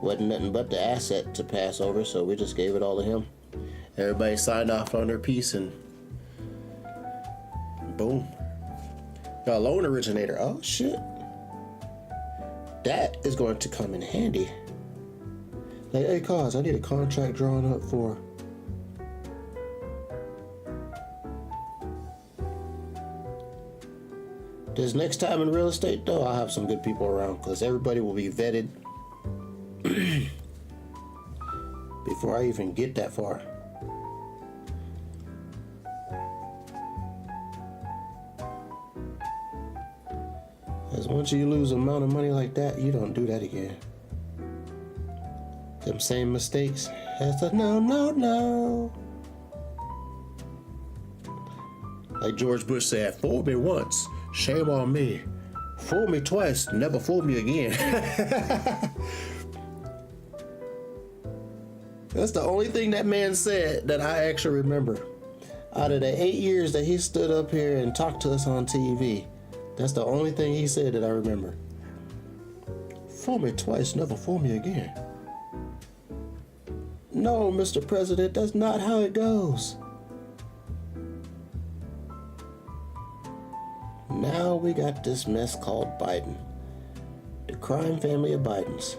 Speaker 4: wasn't nothing but the asset to pass over, so we just gave it all to him. Everybody signed off on their piece and boom. Got a loan originator. Oh shit. That is going to come in handy. Like, hey, cause I need a contract drawn up for. This next time in real estate, though, I'll have some good people around because everybody will be vetted before I even get that far. Because once you lose an amount of money like that, you don't do that again. Them same mistakes. That's a no, no, no. Like George Bush said, fool me once, shame on me. Fool me twice, never fool me again. That's the only thing that man said that I actually remember. Out of the 8 years that he stood up here and talked to us on TV, that's the only thing he said that I remember. Fool me twice, never fool me again. No, Mr. President, that's not how it goes. Now we got this mess called Biden. The crime family of Bidens.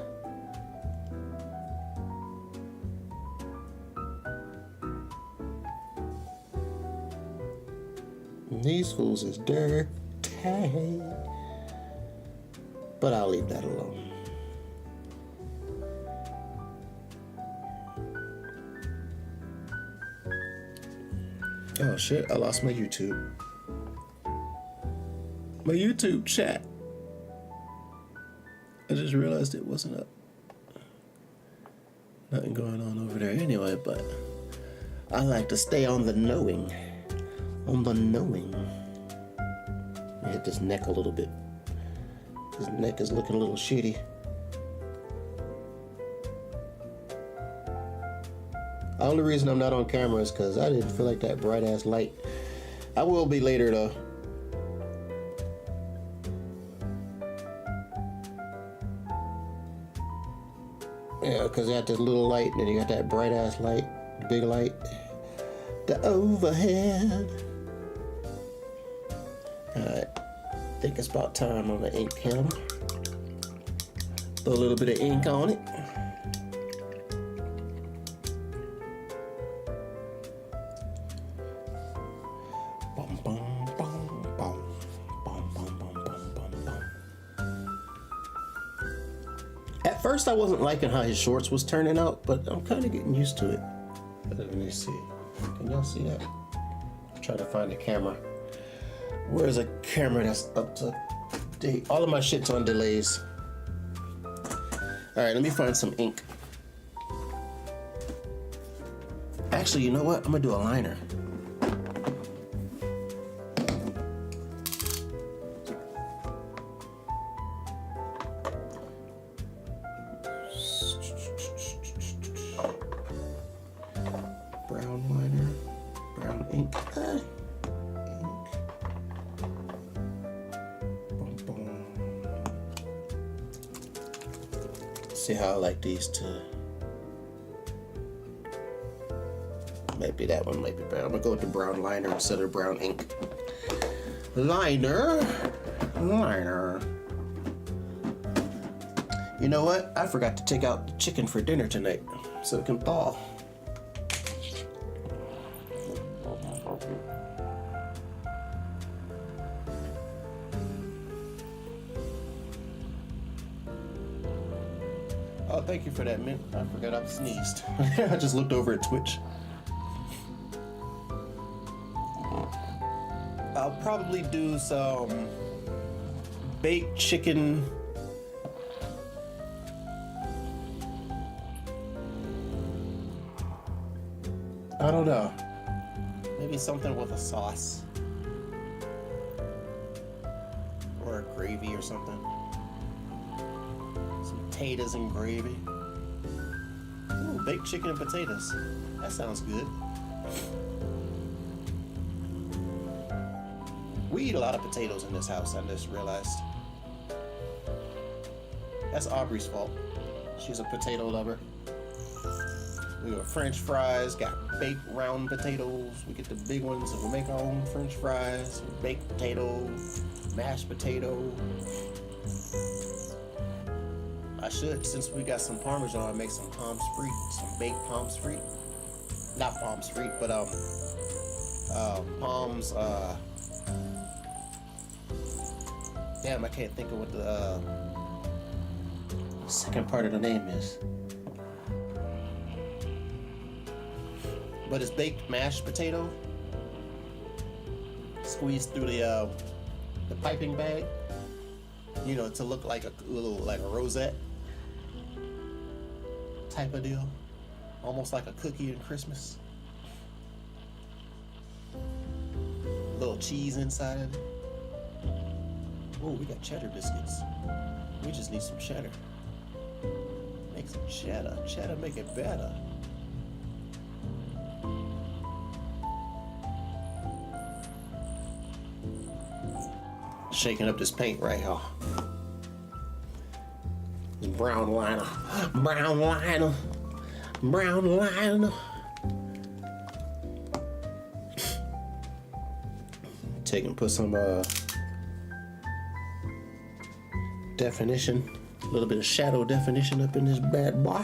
Speaker 4: These fools is dirty. But I'll leave that alone. Oh shit, I lost my YouTube. My YouTube chat. I just realized it wasn't up. Nothing going on over there anyway, but I like to stay on the knowing. On the knowing. Hit this neck a little bit. His neck is looking a little shitty. The only reason I'm not on camera is because I didn't feel like that bright ass light. I will be later though. Yeah, because you got this little light and then you got that bright ass light, big light. The overhead. Alright, I think it's about time on the ink pen. Throw a little bit of ink on it. Bum, bum, bum, bum, bum, bum, bum, bum, bum. At first I wasn't liking how his shorts was turning out, but I'm kind of getting used to it. Let me see. Can y'all see that? I'm trying to find the camera. Where's a camera that's up to date? All of my shit's on delays. Alright, let me find some ink. Actually, you know what? I'm gonna do a liner. Brown liner, brown ink. See how I like these two. Maybe that one might be brown. I'm gonna go with the brown liner instead of brown ink. Liner. You know what? I forgot to take out the chicken for dinner tonight so it can thaw. Oh, thank you for that, Mint. I forgot I sneezed. I just looked over at Twitch. I'll probably do some baked chicken. I don't know. Maybe something with a sauce. Or a gravy or something. Potatoes and gravy. Ooh, baked chicken and potatoes. That sounds good. We eat a lot of potatoes in this house, I just realized. That's Aubrey's fault. She's a potato lover. We got French fries, got baked round potatoes. We get the big ones and we make our own French fries, baked potato, mashed potato. I should, since we got some Parmesan, make some pommes frites, some baked pommes frites. Not pommes frites, but pommes, damn, I can't think of what the second part of the name is. But it's baked mashed potato, squeezed through the piping bag, you know, to look like a little, like a rosette type of deal, almost like a cookie in Christmas. Little cheese inside of it. Oh, we got cheddar biscuits. We just need some cheddar. Make some cheddar. Cheddar make it better. Shaking up this paint right here. This brown liner. Brown liner. Brown liner. Take and put some definition, a little bit of shadow definition up in this bad boy.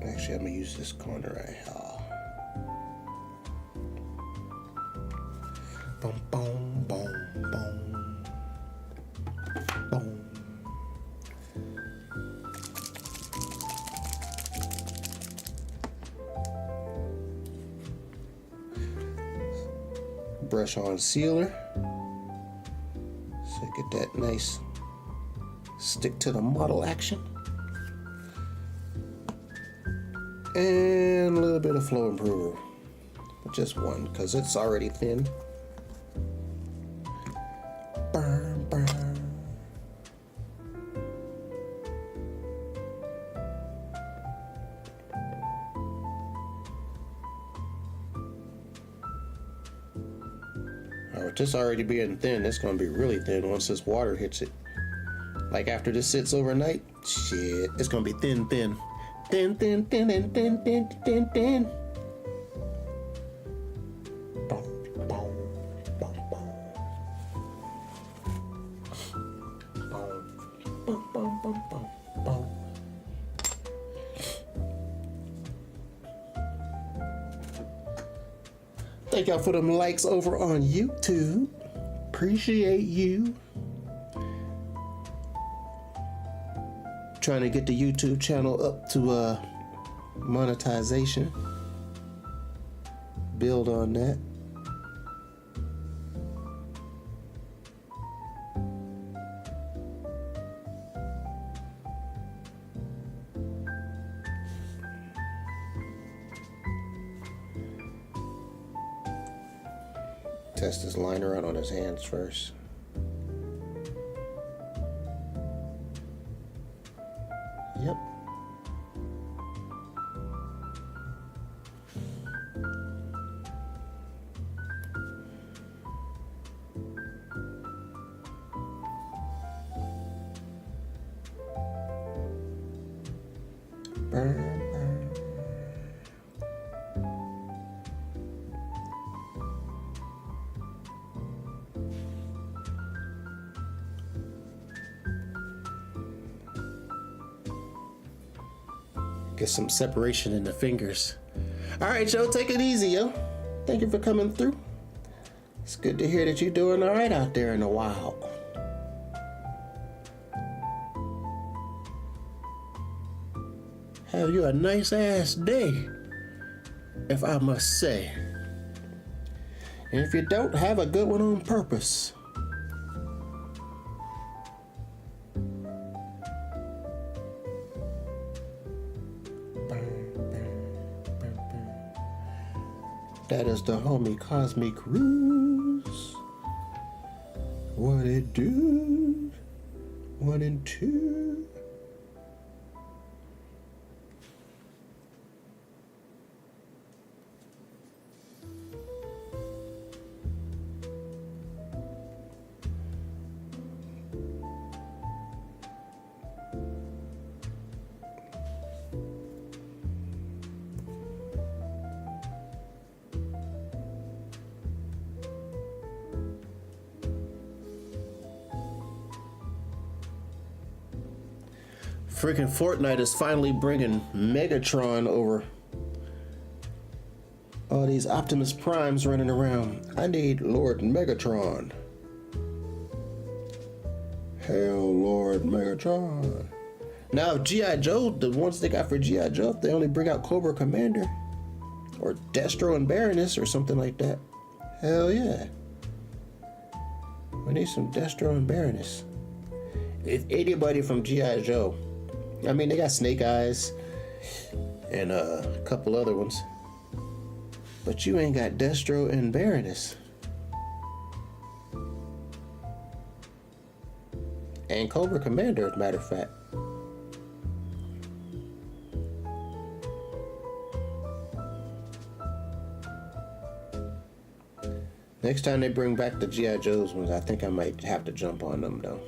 Speaker 4: Actually, I'm gonna use this corner right here. Boom, boom, boom, boom, boom. Brush on sealer. So get that nice stick to the model action. And a little bit of flow improver. But just one, because it's already thin. Burn, burn. With this already being thin, it's gonna be really thin once this water hits it. Like after this sits overnight, shit, it's gonna be thin, thin. Thin, thin, thin, and thin, thin, thin, thin. Boom, boom, boom, boom. Boom, boom, boom, boom, boom. Thank y'all for them likes over on YouTube. Appreciate you. Trying to get the YouTube channel up to monetization. Build on that. Test this liner out on his hands first. Yep. Burn, burn. Get some separation in the fingers. All right, yo, take it easy, yo. Thank you for coming through. It's good to hear that you're doing all right out there in the wild. Have you a nice ass day, if I must say. And if you don't, have a good one on purpose. That is the homie Cosmic Ruse. What it do? 1 and 2. Freaking Fortnite is finally bringing Megatron over. All these Optimus Primes running around. I need Lord Megatron. Hell, Lord Megatron. Now, if G.I. Joe, the ones they got for G.I. Joe, if they only bring out Cobra Commander or Destro and Baroness or something like that. Hell yeah. We need some Destro and Baroness. If anybody from G.I. Joe, I mean, they got Snake Eyes and a couple other ones, but you ain't got Destro and Baroness. And Cobra Commander, as a matter of fact. Next time they bring back the G.I. Joe's ones, I think I might have to jump on them though.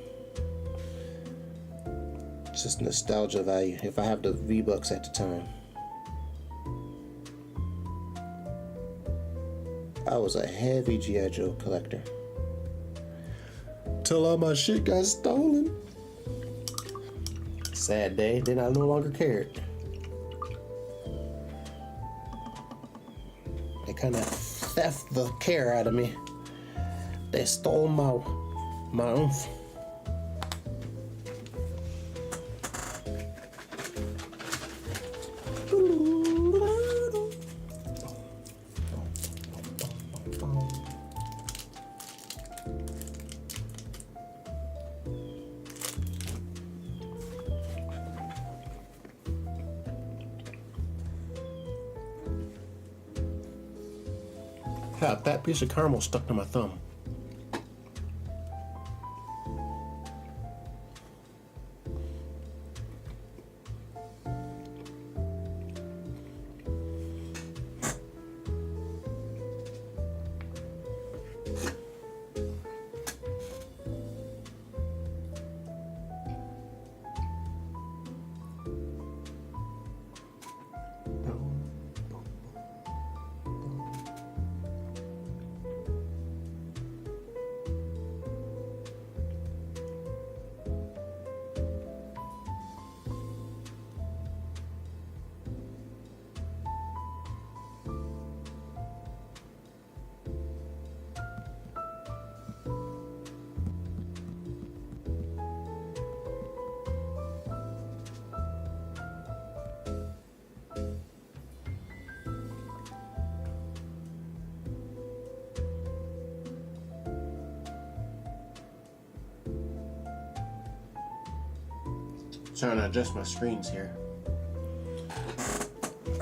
Speaker 4: It's just nostalgia value if I have the V-Bucks at the time. I was a heavy G.I. Joe collector. Till all my shit got stolen. Sad day, then I no longer cared. They kind of theft the care out of me. They stole my oomph. That piece of caramel stuck to my thumb. Trying to adjust my screens here.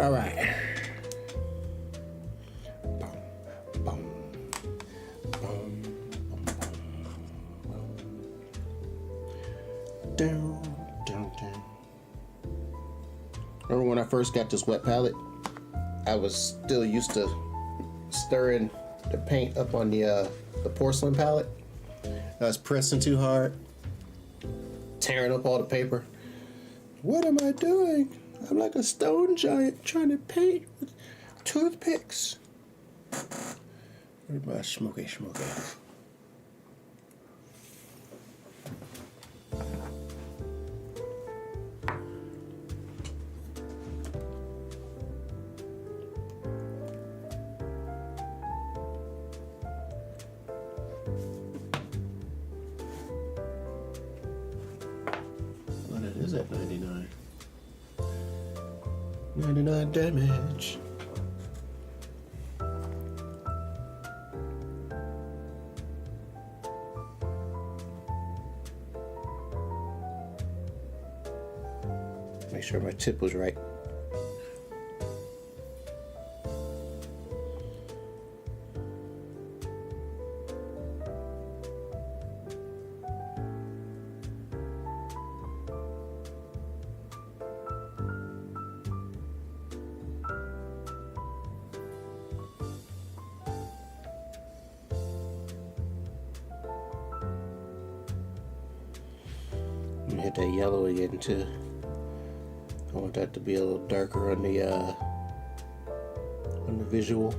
Speaker 4: All right. Remember when I first got this wet palette? I was still used to stirring the paint up on the porcelain palette. I was pressing too hard, tearing up all the paper. What am I doing? I'm like a stone giant trying to paint with toothpicks. Where's my smoky? Well, it is at 99. 99 damage. Make sure my tip was right. Hit that yellow again too. I want that to be a little darker on the visual.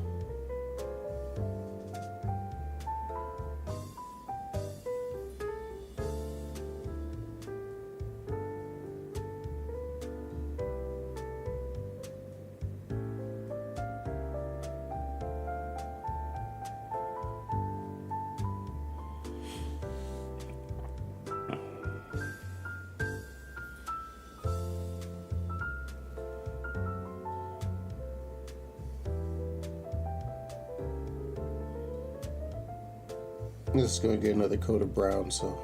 Speaker 4: This is gonna get another coat of brown, so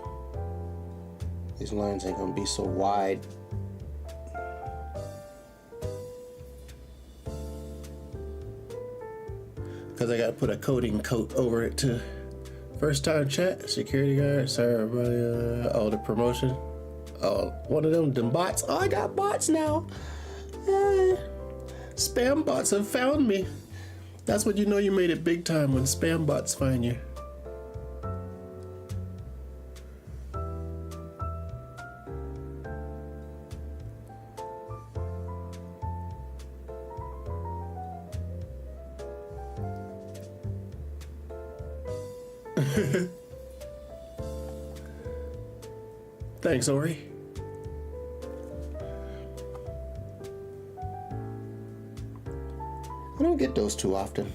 Speaker 4: these lines ain't gonna be so wide. Because I gotta put a coating coat over it too. First time chat, security guard, sorry everybody. Oh, the promotion. Oh, one of them bots. Oh, I got bots now. Spam bots have found me. That's when you know you made it big time, when spam bots find you. Thanks, Ori. I don't get those too often.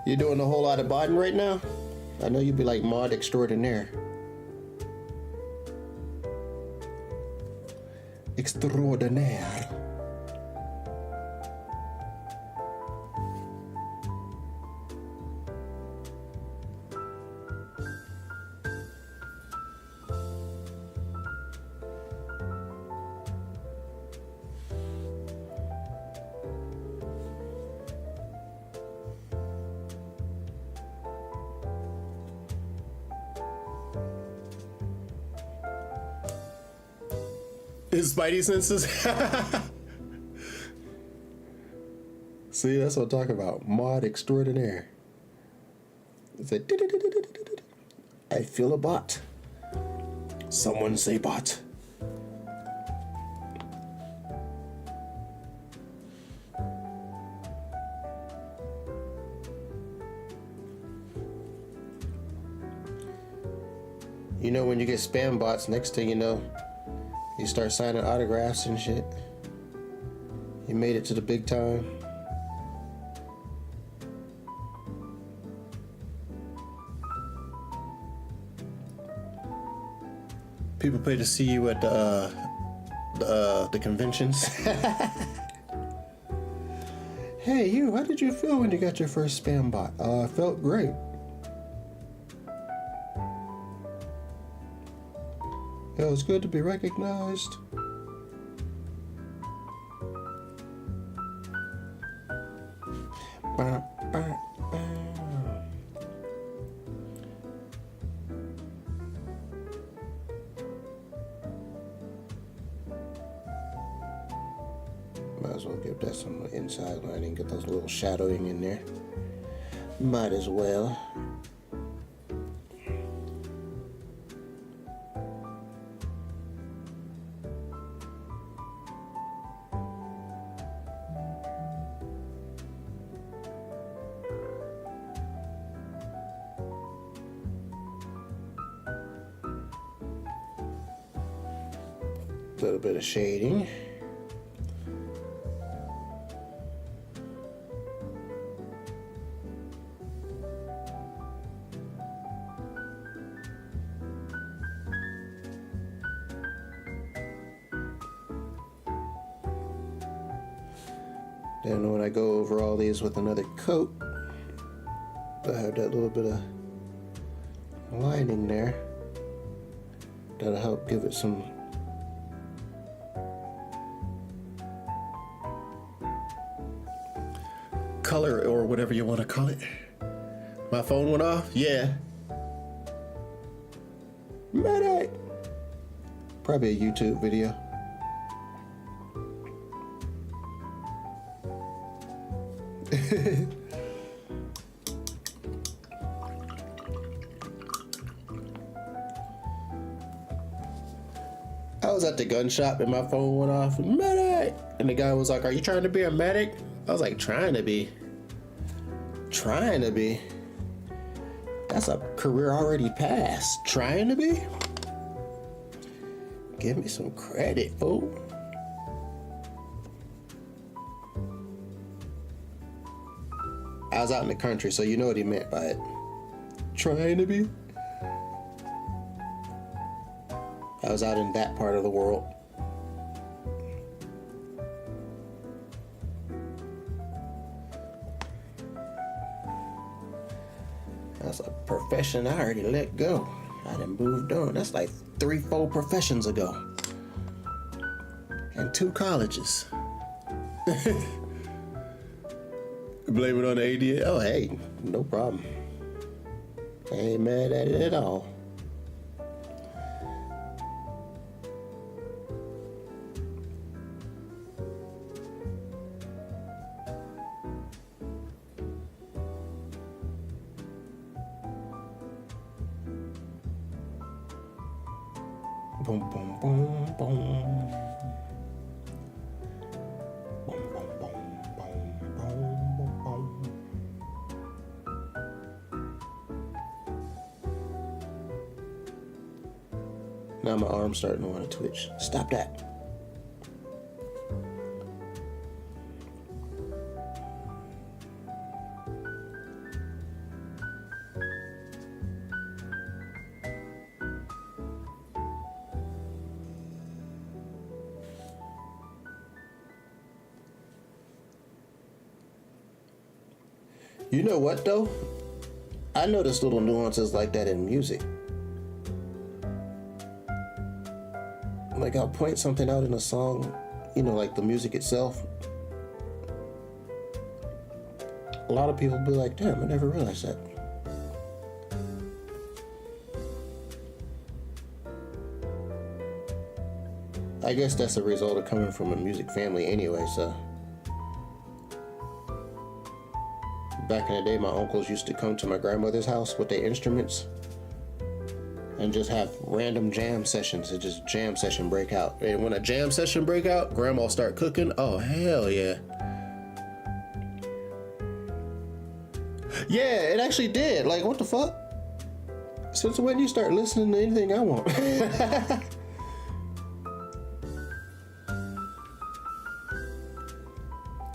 Speaker 4: You doing a whole lot of botting right now? I know you'd be like mod extraordinaire. Extraordinaire. His spidey senses. See, that's what I'm talking about. Mod extraordinaire. It's a I feel a bot. Someone say bot. You know, when you get spam bots, next thing you know, you start signing autographs and shit. You made it to the big time. People pay to see you at the conventions. Hey, you, how did you feel when you got your first spam bot? I felt great. It was good to be recognized. Might as well give that some inside lining, get those little shadowing in there. Might as well. A little bit of shading. Then when I go over all these with another coat, I have that little bit of lining there. That'll help give it some color, or whatever you want to call it. My phone went off? Yeah. Medic! Probably a YouTube video. I was at the gun shop and my phone went off. Medic! And the guy was like, "Are you trying to be a medic?" I was like, trying to be. Trying to be? That's a career already past. Trying to be? Give me some credit, fool. I was out in the country, so you know what he meant by it. Trying to be. I was out in that part of the world. That's a profession I already let go. I done moved on. That's like 3-4 professions ago. And 2 colleges. Blame it on the ADA. Oh, hey, no problem. I ain't mad at it at all. Boom, boom, boom, boom. Boom, boom, boom, boom, boom, boom, boom. Now my arm's starting to want to twitch. Stop that. You know what though? I notice little nuances like that in music. Like I'll point something out in a song, you know, like the music itself. A lot of people be like, damn, I never realized that. I guess that's a result of coming from a music family anyway, so. Back in the day, my uncles used to come to my grandmother's house with their instruments and just have random jam sessions. It just jam session break out. And when a jam session break out, grandma start cooking. Oh, hell yeah. Yeah, it actually did. Like, what the fuck? Since when you start listening to anything I want?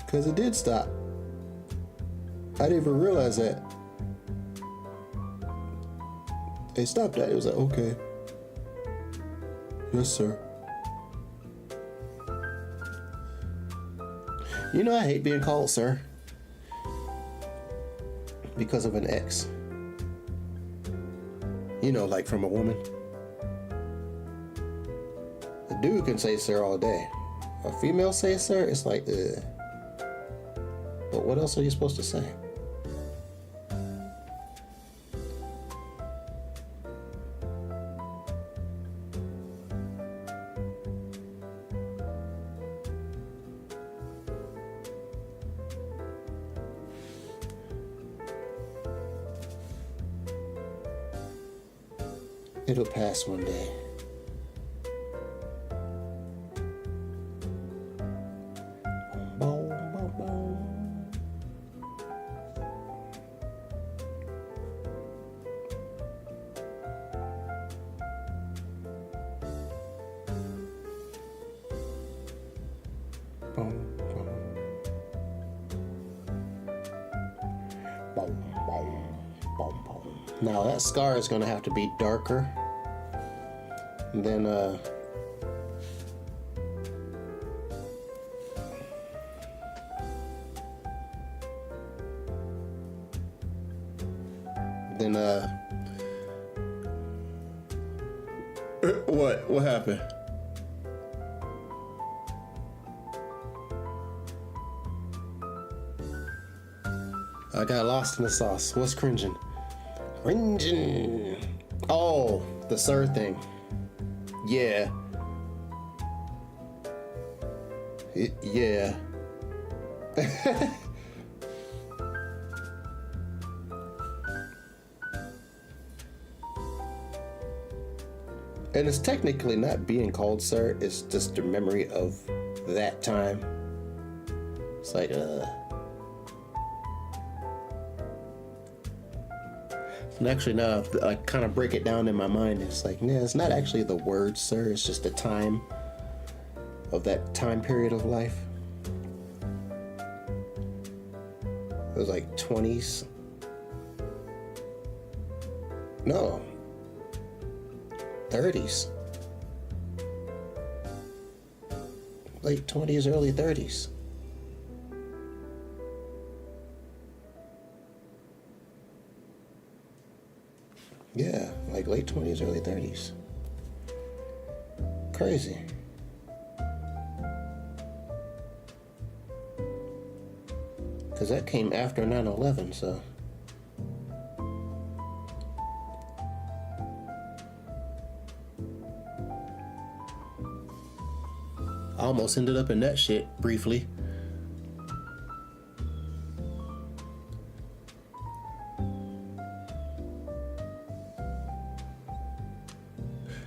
Speaker 4: Because it did stop. I didn't even realize that. They stopped that. It was like, okay. Yes, sir. You know, I hate being called sir. Because of an ex. You know, like from a woman. A dude can say sir all day. A female say sir, it's like, ugh. But what else are you supposed to say? It'll pass one day. Now that scar is going to have to be darker than what happened? I got lost in the sauce. What's cringing? Cringing. Oh, the sir thing. Yeah. Yeah. And it's technically not being called sir, it's just a memory of that time. It's like, And actually, now I kind of break it down in my mind. It's like, nah, it's not actually the word sir, it's just the time of that time period of life. It was like 20s. No. 30s. Late 20s, early 30s. Yeah, like late 20s, early 30s. Crazy. Because that came after 9/11, so. I almost ended up in that shit briefly.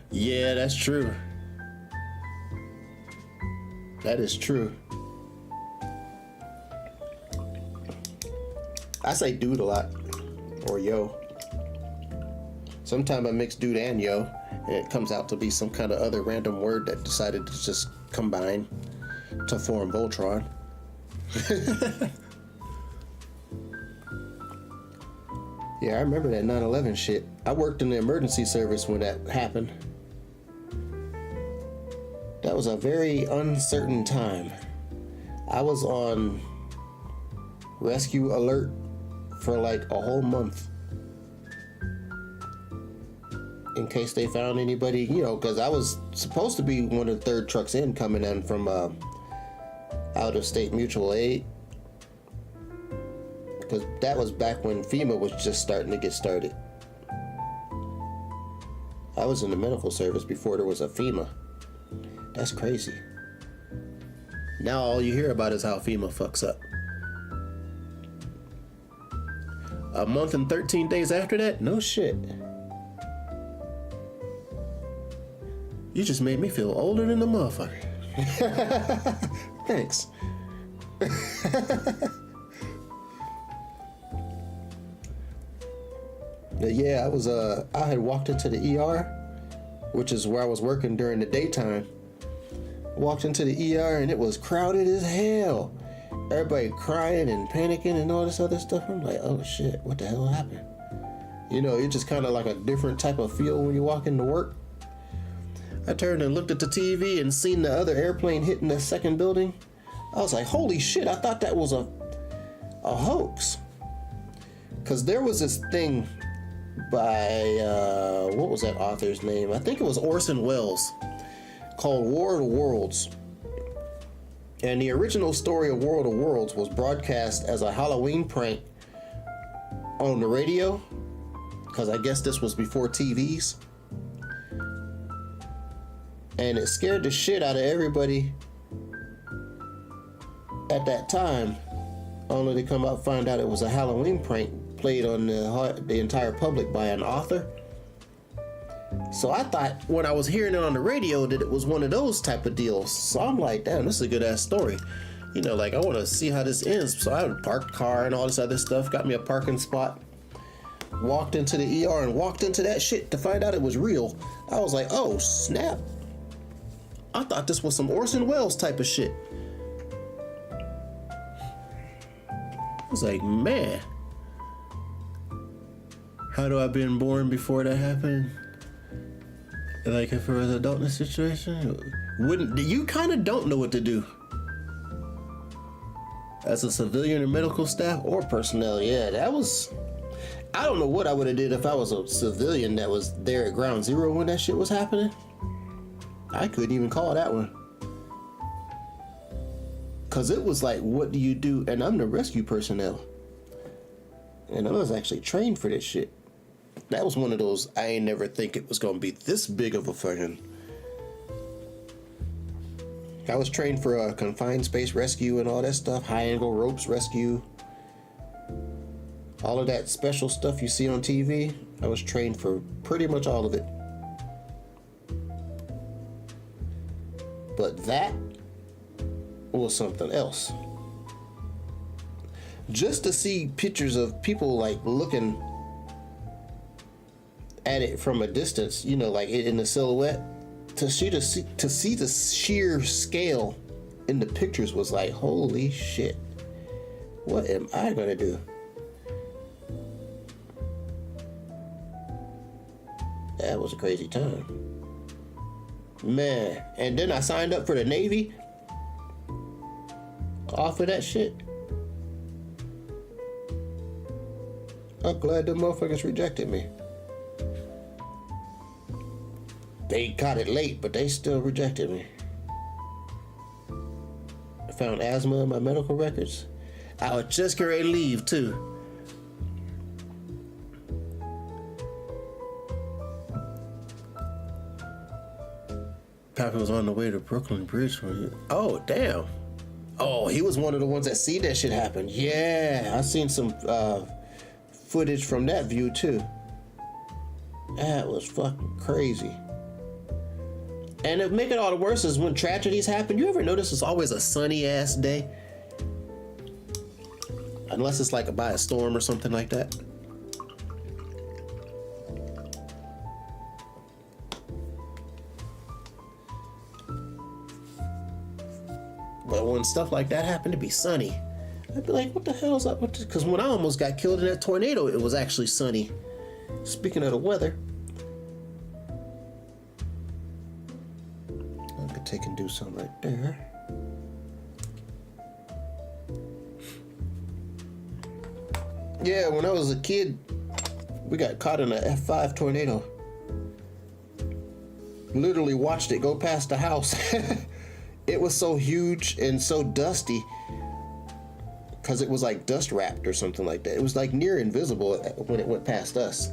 Speaker 4: Yeah, that's true. That is true. I say dude a lot, or yo. Sometimes I mix dude and yo, and it comes out to be some kind of other random word that decided to just combine to form Voltron. Yeah, I remember that 9/11 shit. I worked in the emergency service when that happened. That was a very uncertain time. I was on rescue alert for like a whole month in case they found anybody, you know, because I was supposed to be one of the third trucks in coming in from out of state mutual aid, because that was back when FEMA was just starting to get started. I was in the medical service before there was a FEMA. That's crazy. Now all you hear about is how FEMA fucks up. A month and 13 days after that? No shit. You just made me feel older than the motherfucker. Thanks. Yeah, I had walked into the ER, which is where I was working during the daytime. Walked into the ER and it was crowded as hell. Everybody crying and panicking and all this other stuff. I'm like, oh shit, what the hell happened? You know, it's just kind of like a different type of feel when you walk into work. I turned and looked at the TV and seen the other airplane hitting the second building. I was like, holy shit, I thought that was a hoax. Because there was this thing by, what was that author's name? I think it was Orson Welles, called War of the Worlds. And the original story of War of the Worlds was broadcast as a Halloween prank on the radio, because I guess this was before TVs. And it scared the shit out of everybody at that time, only to come out and find out it was a Halloween prank played on the entire public by an author. So I thought when I was hearing it on the radio that it was one of those type of deals. So I'm like, damn, this is a good ass story. You know, like I want to see how this ends. So I parked car and all this other stuff, got me a parking spot, walked into the ER and walked into that shit to find out it was real. I was like, oh snap. I thought this was some Orson Welles type of shit. I was like, man, how do I been born before that happened? Like if it was an adult in a situation, you kind of don't know what to do as a civilian or medical staff or personnel. Yeah, that was, I don't know what I would have did if I was a civilian that was there at ground zero when that shit was happening. I couldn't even call that one. Cause it was like, what do you do? And I'm the rescue personnel. And I was actually trained for this shit. That was one of those, I ain't never think it was gonna be this big of a fucking. I was trained for a confined space rescue and all that stuff, high angle ropes rescue. All of that special stuff you see on TV, I was trained for pretty much all of it. But that was something else. Just to see pictures of people like looking at it from a distance, you know, like in the silhouette, to see the sheer scale in the pictures was like, holy shit. What am I gonna do? That was a crazy time. Man, and then I signed up for the Navy. Off of that shit. I'm glad the motherfuckers rejected me. They got it late, but they still rejected me. I found asthma in my medical records. I was just getting ready to leave too. Pappy was on the way to Brooklyn Bridge. Oh, damn. Oh, he was one of the ones that see that shit happen. Yeah, I seen some footage from that view too. That was fucking crazy. And to make it all the worse is when tragedies happen, you ever notice it's always a sunny ass day? Unless it's like by a storm or something like that. But when stuff like that happened to be sunny, I'd be like, what the hell is up with this? Because when I almost got killed in that tornado, it was actually sunny. Speaking of the weather, I could take and do some right there. Yeah, when I was a kid, we got caught in a F5 tornado. Literally watched it go past the house. It was so huge and so dusty because it was like dust wrapped or something like that. It was like near invisible when it went past us.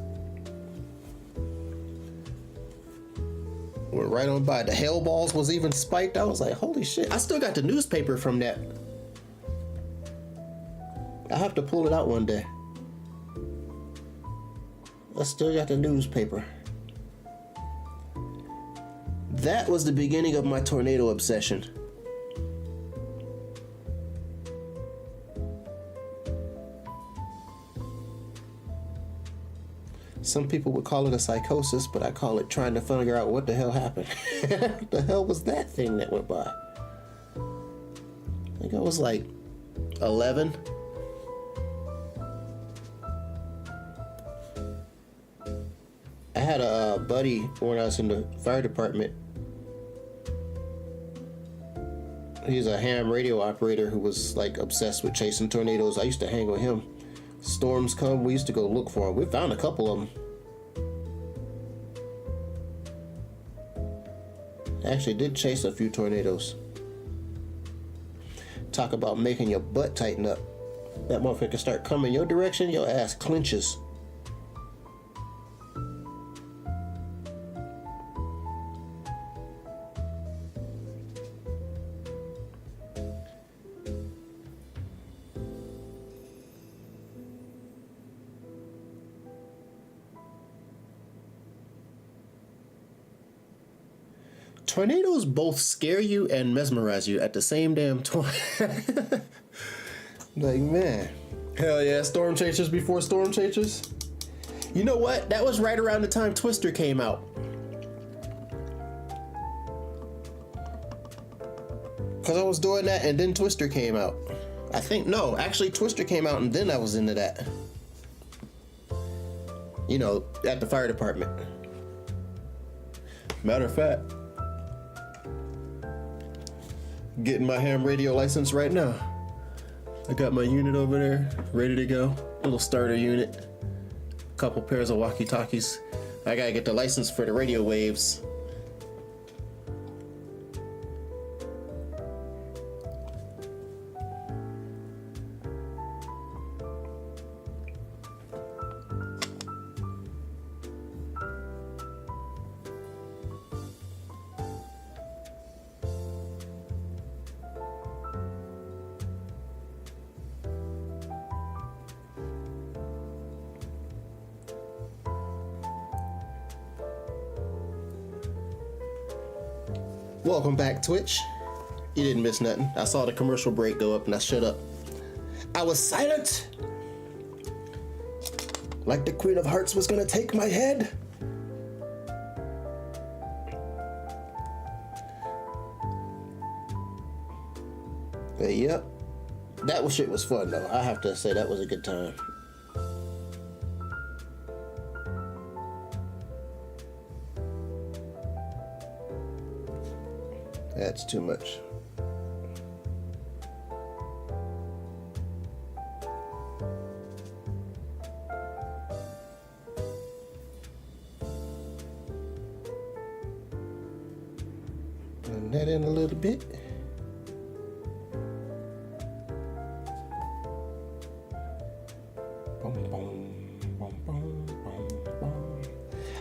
Speaker 4: Went right on by. The hail balls was even spiked. I was like, holy shit. I still got the newspaper from that. I have to pull it out one day. I still got the newspaper. That was the beginning of my tornado obsession. Some people would call it a psychosis, but I call it trying to figure out what the hell happened. What the hell was that thing that went by? I think I was like 11. I had a buddy when I was in the fire department. He's a ham radio operator who was like obsessed with chasing tornadoes. I used to hang with him. Storms come, we used to go look for them. We found a couple of them. I actually did chase a few tornadoes. Talk about making your butt tighten up. That motherfucker start coming your direction, your ass clenches. Tornadoes both scare you and mesmerize you at the same damn time. Like, man. Hell yeah, storm chasers before storm chasers. You know what? That was right around the time Twister came out. Because I was doing that and then Twister came out. I think, no, actually Twister came out and then I was into that. You know, at the fire department. Matter of fact, getting my ham radio license right now. I got my unit over there, ready to go. Little starter unit. Couple pairs of walkie-talkies. I gotta get the license for the radio waves. Welcome back, Twitch. You didn't miss nothing. I saw the commercial break go up and I shut up. I was silent. Like the Queen of Hearts was gonna take my head. Yep. That shit was fun though. I have to say that was a good time. That's too much. Blend that in a little bit.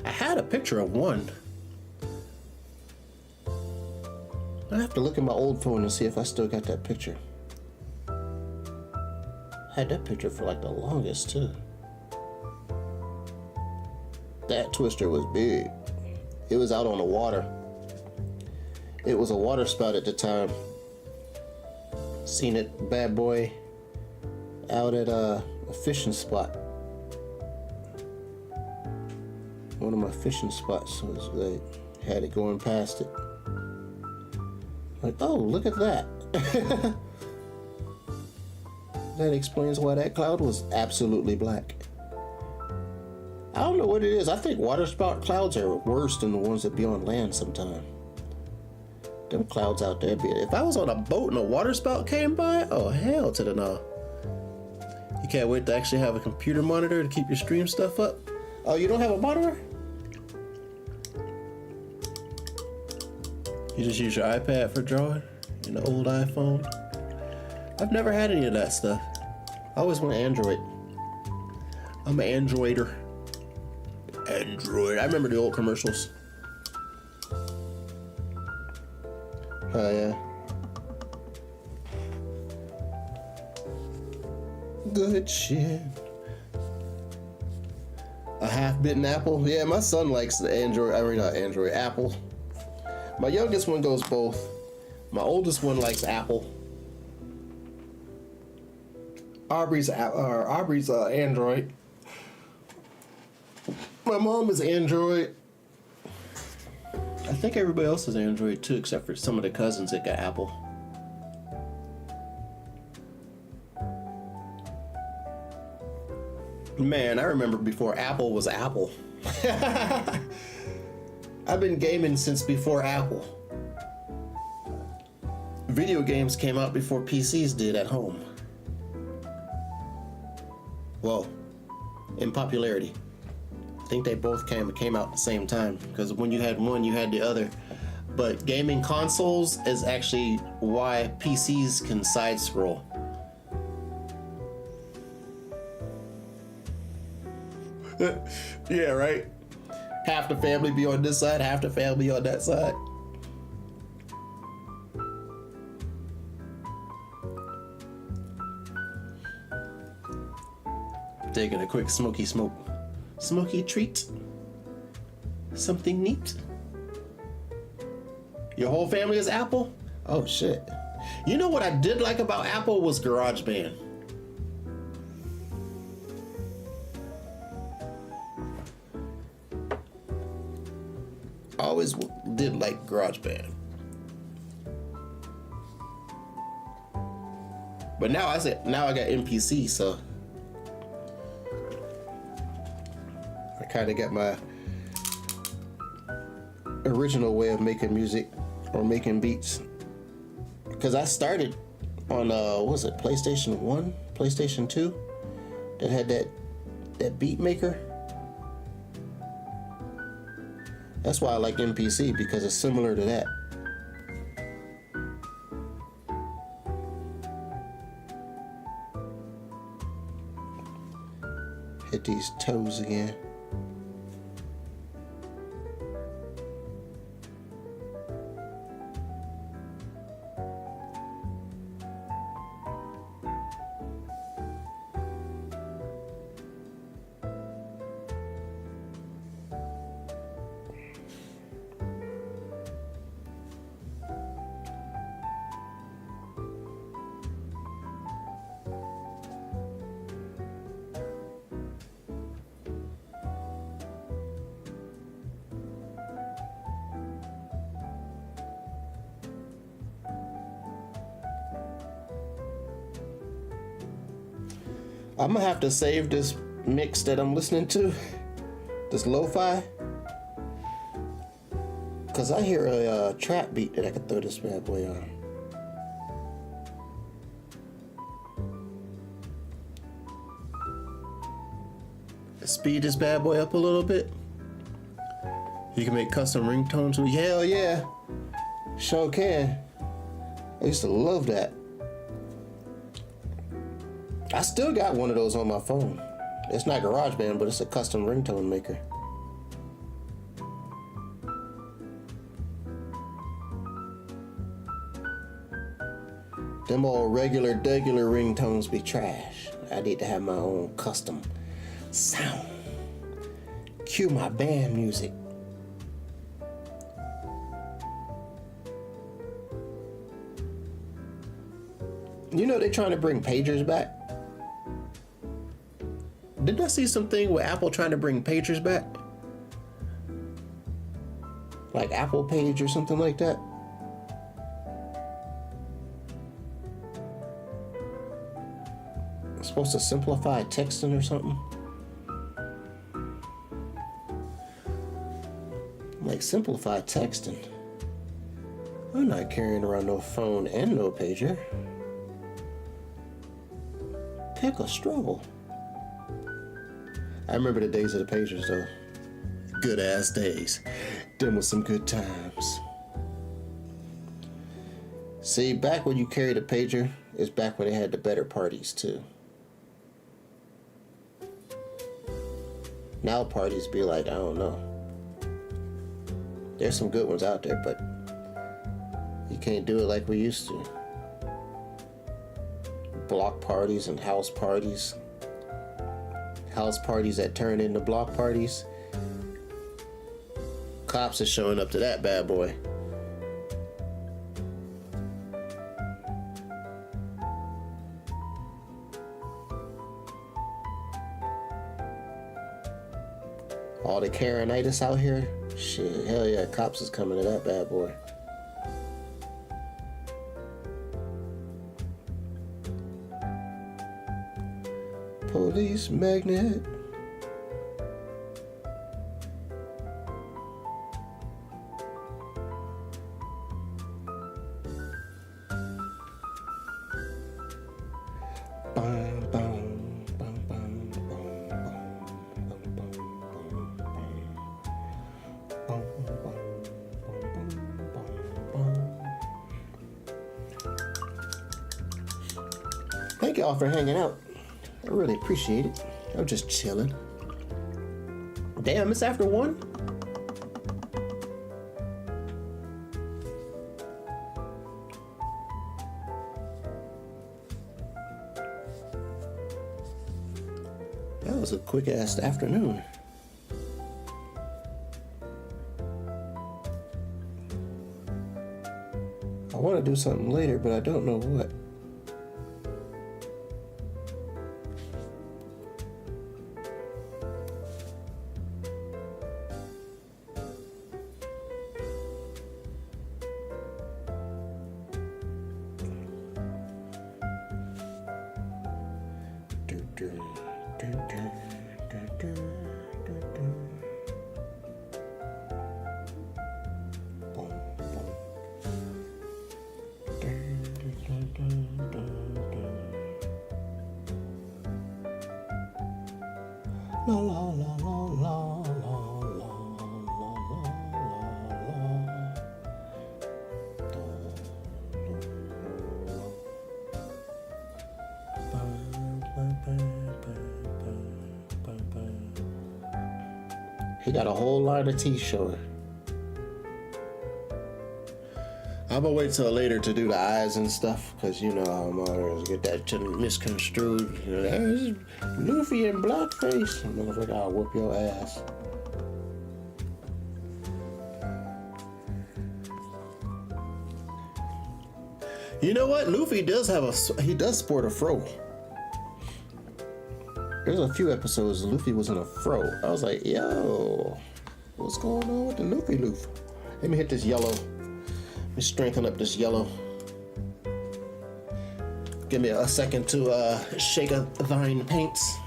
Speaker 4: I had a picture of one. I have to look at my old phone and see if I still got that picture. I had that picture for like the longest too. That twister was big. It was out on the water. It was a water spout at the time. Seen it, bad boy, out at a fishing spot. One of my fishing spots was like, had it going past it. Like, oh, look at that. That explains why that cloud was absolutely black. I don't know what it is. I think water spout clouds are worse than the ones that be on land sometime. Them clouds out there be. If I was on a boat and a water spout came by, oh hell to the no. You can't wait to actually have a computer monitor to keep your stream stuff up. Oh, you don't have a monitor? You just use your iPad for drawing? An old iPhone? I've never had any of that stuff. I always want Android. I'm an Androider. Android. I remember the old commercials. Oh yeah. Good shit. A half-bitten apple? Yeah, my son likes the Android. I mean, not Android, Apple. My youngest one goes both. My oldest one likes Apple. Aubrey's Android. My mom is Android. I think everybody else is Android too, except for some of the cousins that got Apple. Man, I remember before Apple was Apple. I've been gaming since before Apple. Video games came out before PCs did at home. Well, in popularity. I think they both came out at the same time, because when you had one, you had the other. But gaming consoles is actually why PCs can side scroll. Yeah, right? Half the family be on this side, half the family on that side. Taking a quick smoky smoke. Smoky treat. Something neat. Your whole family is Apple? Oh shit. You know what I did like about Apple was GarageBand. I always did like GarageBand. But now I got MPC, so I kind of got my original way of making music or making beats. Because I started on what was it, PlayStation 1, PlayStation 2, that had that beat maker. That's why I like MPC, because it's similar to that. Hit these toes again. I'm gonna have to save this mix that I'm listening to, this lo-fi, cause I hear a trap beat that I could throw this bad boy on. Speed this bad boy up a little bit. You can make custom ringtones with. Hell yeah, sure can. I used to love that. I still got one of those on my phone. It's not GarageBand, but it's a custom ringtone maker. Them old regular ringtones be trash. I need to have my own custom sound. Cue my band music. You know they're trying to bring pagers back. Didn't I see something with Apple trying to bring pagers back? Like Apple Page or something like that? It's supposed to simplify texting or something? Like simplify texting. I'm not carrying around no phone and no pager. Pick a struggle. I remember the days of the pagers though. Good ass days. Them was some good times. See, back when you carried a pager is back when they had the better parties too. Now parties be like, I don't know. There's some good ones out there, but you can't do it like we used to. Block parties and house parties. House parties that turn into block parties. Cops are showing up to that bad boy. All the Karenitis out here. Shit, hell yeah, cops is coming to that bad boy. Police magnet. Thank y'all for hanging out. I really appreciate it. I'm just chilling. Damn, it's after 1? That was a quick ass afternoon. I want to do something later, but I don't know what. La la la la la la la He got a whole line of teeth showing. I'm gonna wait till later to do the eyes and stuff, cause you know I'm always get that misconstrued. You know, there's Luffy in blackface. Motherfucker, I'll whoop your ass. You know what? Luffy does sport a fro. There's a few episodes Luffy was in a fro. I was like, yo, what's going on with the Luffy loof? Let me hit this yellow. Let me strengthen up this yellow. Give me a second to shake a thine paints.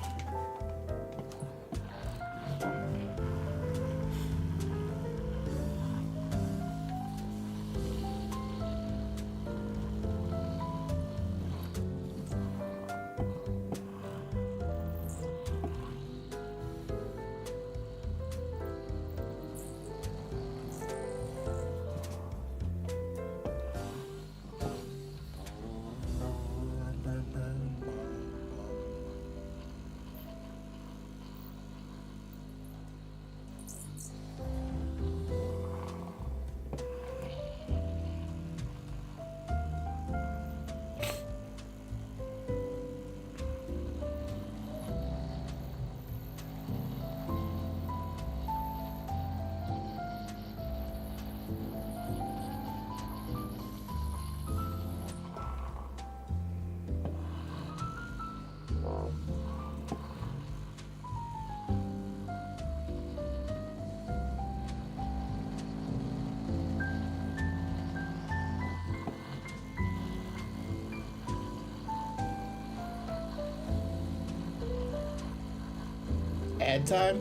Speaker 4: Ad time?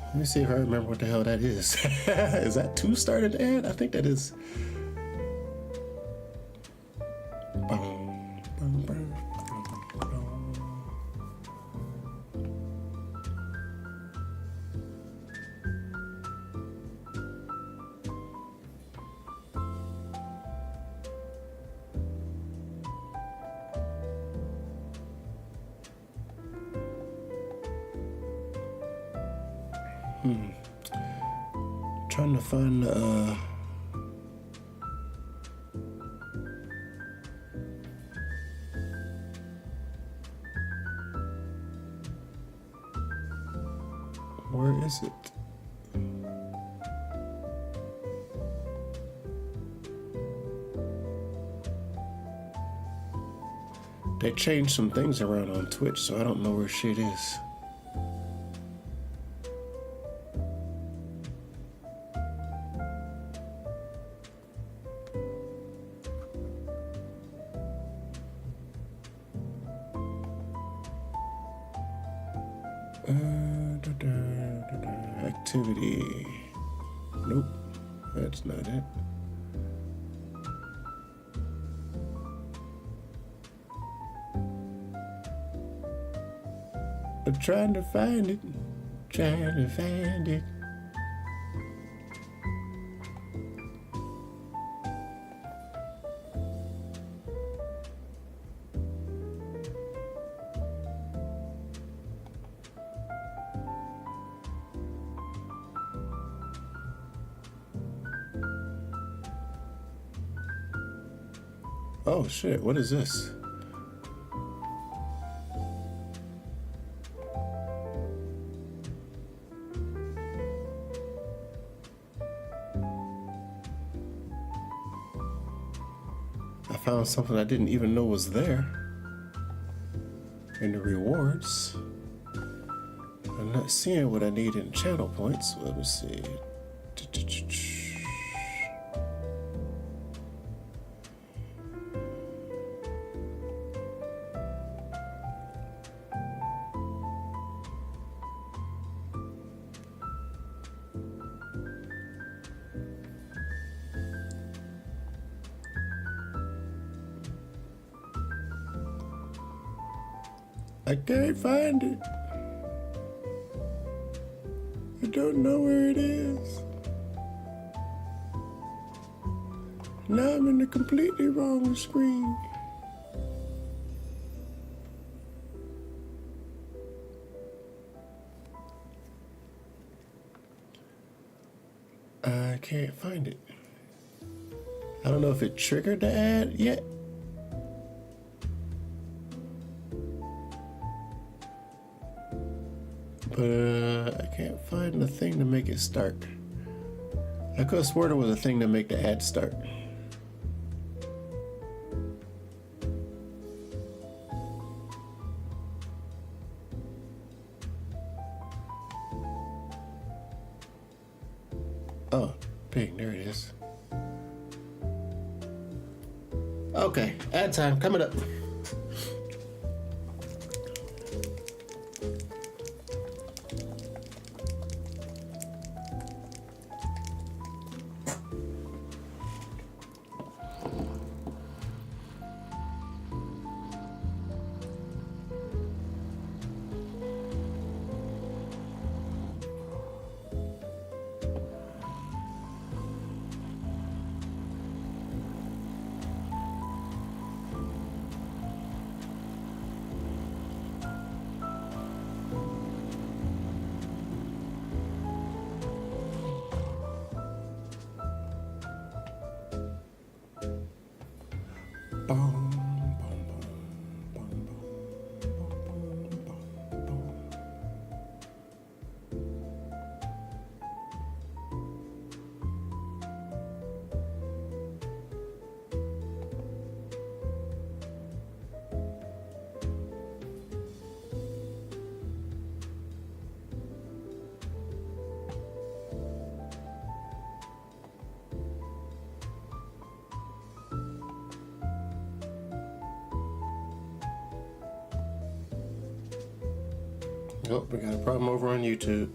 Speaker 4: Let me see if I remember what the hell that is. Is that 2 started ad? I think that is. Trying to find where is it? They changed some things around on Twitch, so I don't know where shit is. Activity. Nope, that's not it. I'm trying to find it. Trying to find it. Oh shit, what is this? I found something I didn't even know was there in the rewards. I'm not seeing what I need in channel points. Let me see. I can't find it. I don't know where it is. Now I'm in the completely wrong screen. I can't find it. I don't know if it triggered the ad yet. But I can't find the thing to make it start. I could have sworn there was a thing to make the ad start. Okay, ad time coming up. Oh, we got a problem over on YouTube.